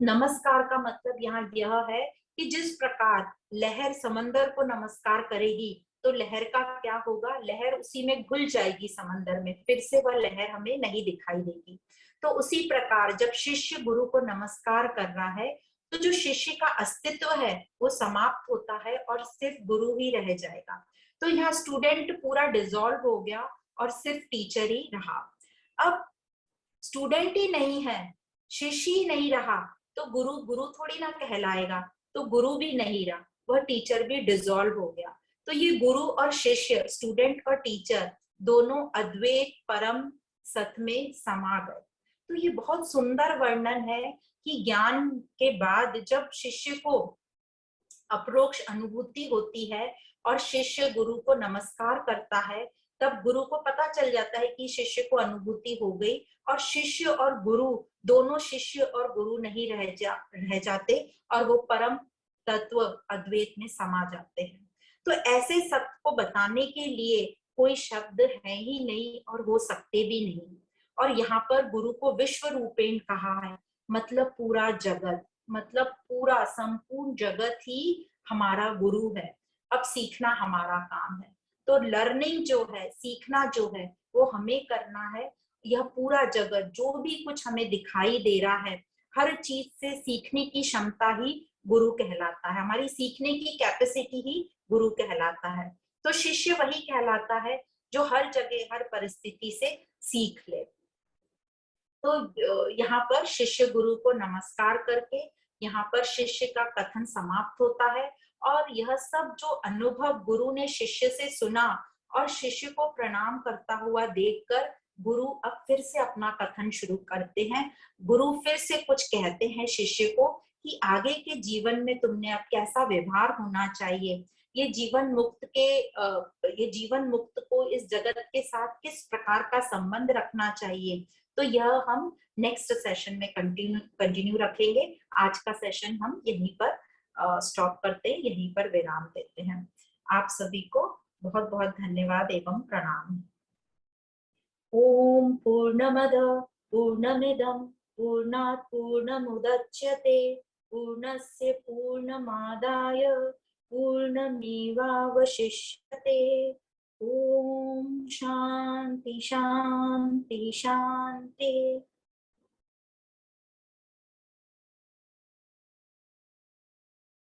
नमस्कार का मतलब यहाँ यह है कि जिस प्रकार लहर समंदर को नमस्कार करेगी तो लहर का क्या होगा, लहर उसी में घुल जाएगी समंदर में, फिर से वह लहर हमें नहीं दिखाई देगी। तो उसी प्रकार जब शिष्य गुरु को नमस्कार कर रहा है तो जो शिष्य का अस्तित्व है वो समाप्त होता है और सिर्फ गुरु ही रह जाएगा। तो यहाँ स्टूडेंट पूरा डिसॉल्व हो गया और सिर्फ टीचर ही रहा। अब स्टूडेंट ही नहीं है, शिष्य ही नहीं रहा, तो गुरु गुरु थोड़ी ना कहलाएगा, तो गुरु भी नहीं रहा, वह टीचर भी डिसॉल्व हो गया। तो ये गुरु और शिष्य, स्टूडेंट और टीचर दोनों अद्वैत परम सत में समा गए। तो ये बहुत सुंदर वर्णन है कि ज्ञान के बाद जब शिष्य को अपरोक्ष अनुभूति होती है और शिष्य गुरु को नमस्कार करता है, तब गुरु को पता चल जाता है कि शिष्य को अनुभूति हो गई और शिष्य और गुरु दोनों शिष्य और गुरु नहीं रह जाते और वो परम तत्व अद्वैत में समा जाते हैं। तो ऐसे सत्य को बताने के लिए कोई शब्द है ही नहीं और हो सकते भी नहीं। और यहाँ पर गुरु को विश्व रूपेण कहा है, मतलब पूरा जगत, मतलब पूरा संपूर्ण जगत ही हमारा गुरु है। अब सीखना हमारा काम है। तो लर्निंग जो है, सीखना जो है, वो हमें करना है। यह पूरा जगत जो भी कुछ हमें दिखाई दे रहा है, हर चीज से सीखने की क्षमता ही गुरु कहलाता है, हमारी सीखने की कैपेसिटी ही गुरु कहलाता है। तो शिष्य वही कहलाता है जो हर जगह हर परिस्थिति से सीख ले। तो यहाँ पर शिष्य गुरु को नमस्कार करके यहाँ पर शिष्य का कथन समाप्त होता है और यह सब जो अनुभव गुरु ने शिष्य से सुना और शिष्य को प्रणाम करता हुआ देखकर गुरु अब फिर से अपना कथन शुरू करते हैं। गुरु फिर से कुछ कहते हैं शिष्य को कि आगे के जीवन में तुमने अब कैसा व्यवहार होना चाहिए, ये जीवन मुक्त को इस जगत के साथ किस प्रकार का संबंध रखना चाहिए। तो यह हम नेक्स्ट सेशन में कंटिन्यू रखेंगे। आज का सेशन हम यहीं पर स्टॉप करते हैं, यहीं पर विराम देते हैं। आप सभी को बहुत बहुत धन्यवाद एवं प्रणाम। ओम पूर्णमद पूर्णमिदं पूर्णात् पूर्णमुदच्यते पूर्णस्य पूर्णमादाय पूर्णमेवावशिष्यते। ओम शांति शांति शांति।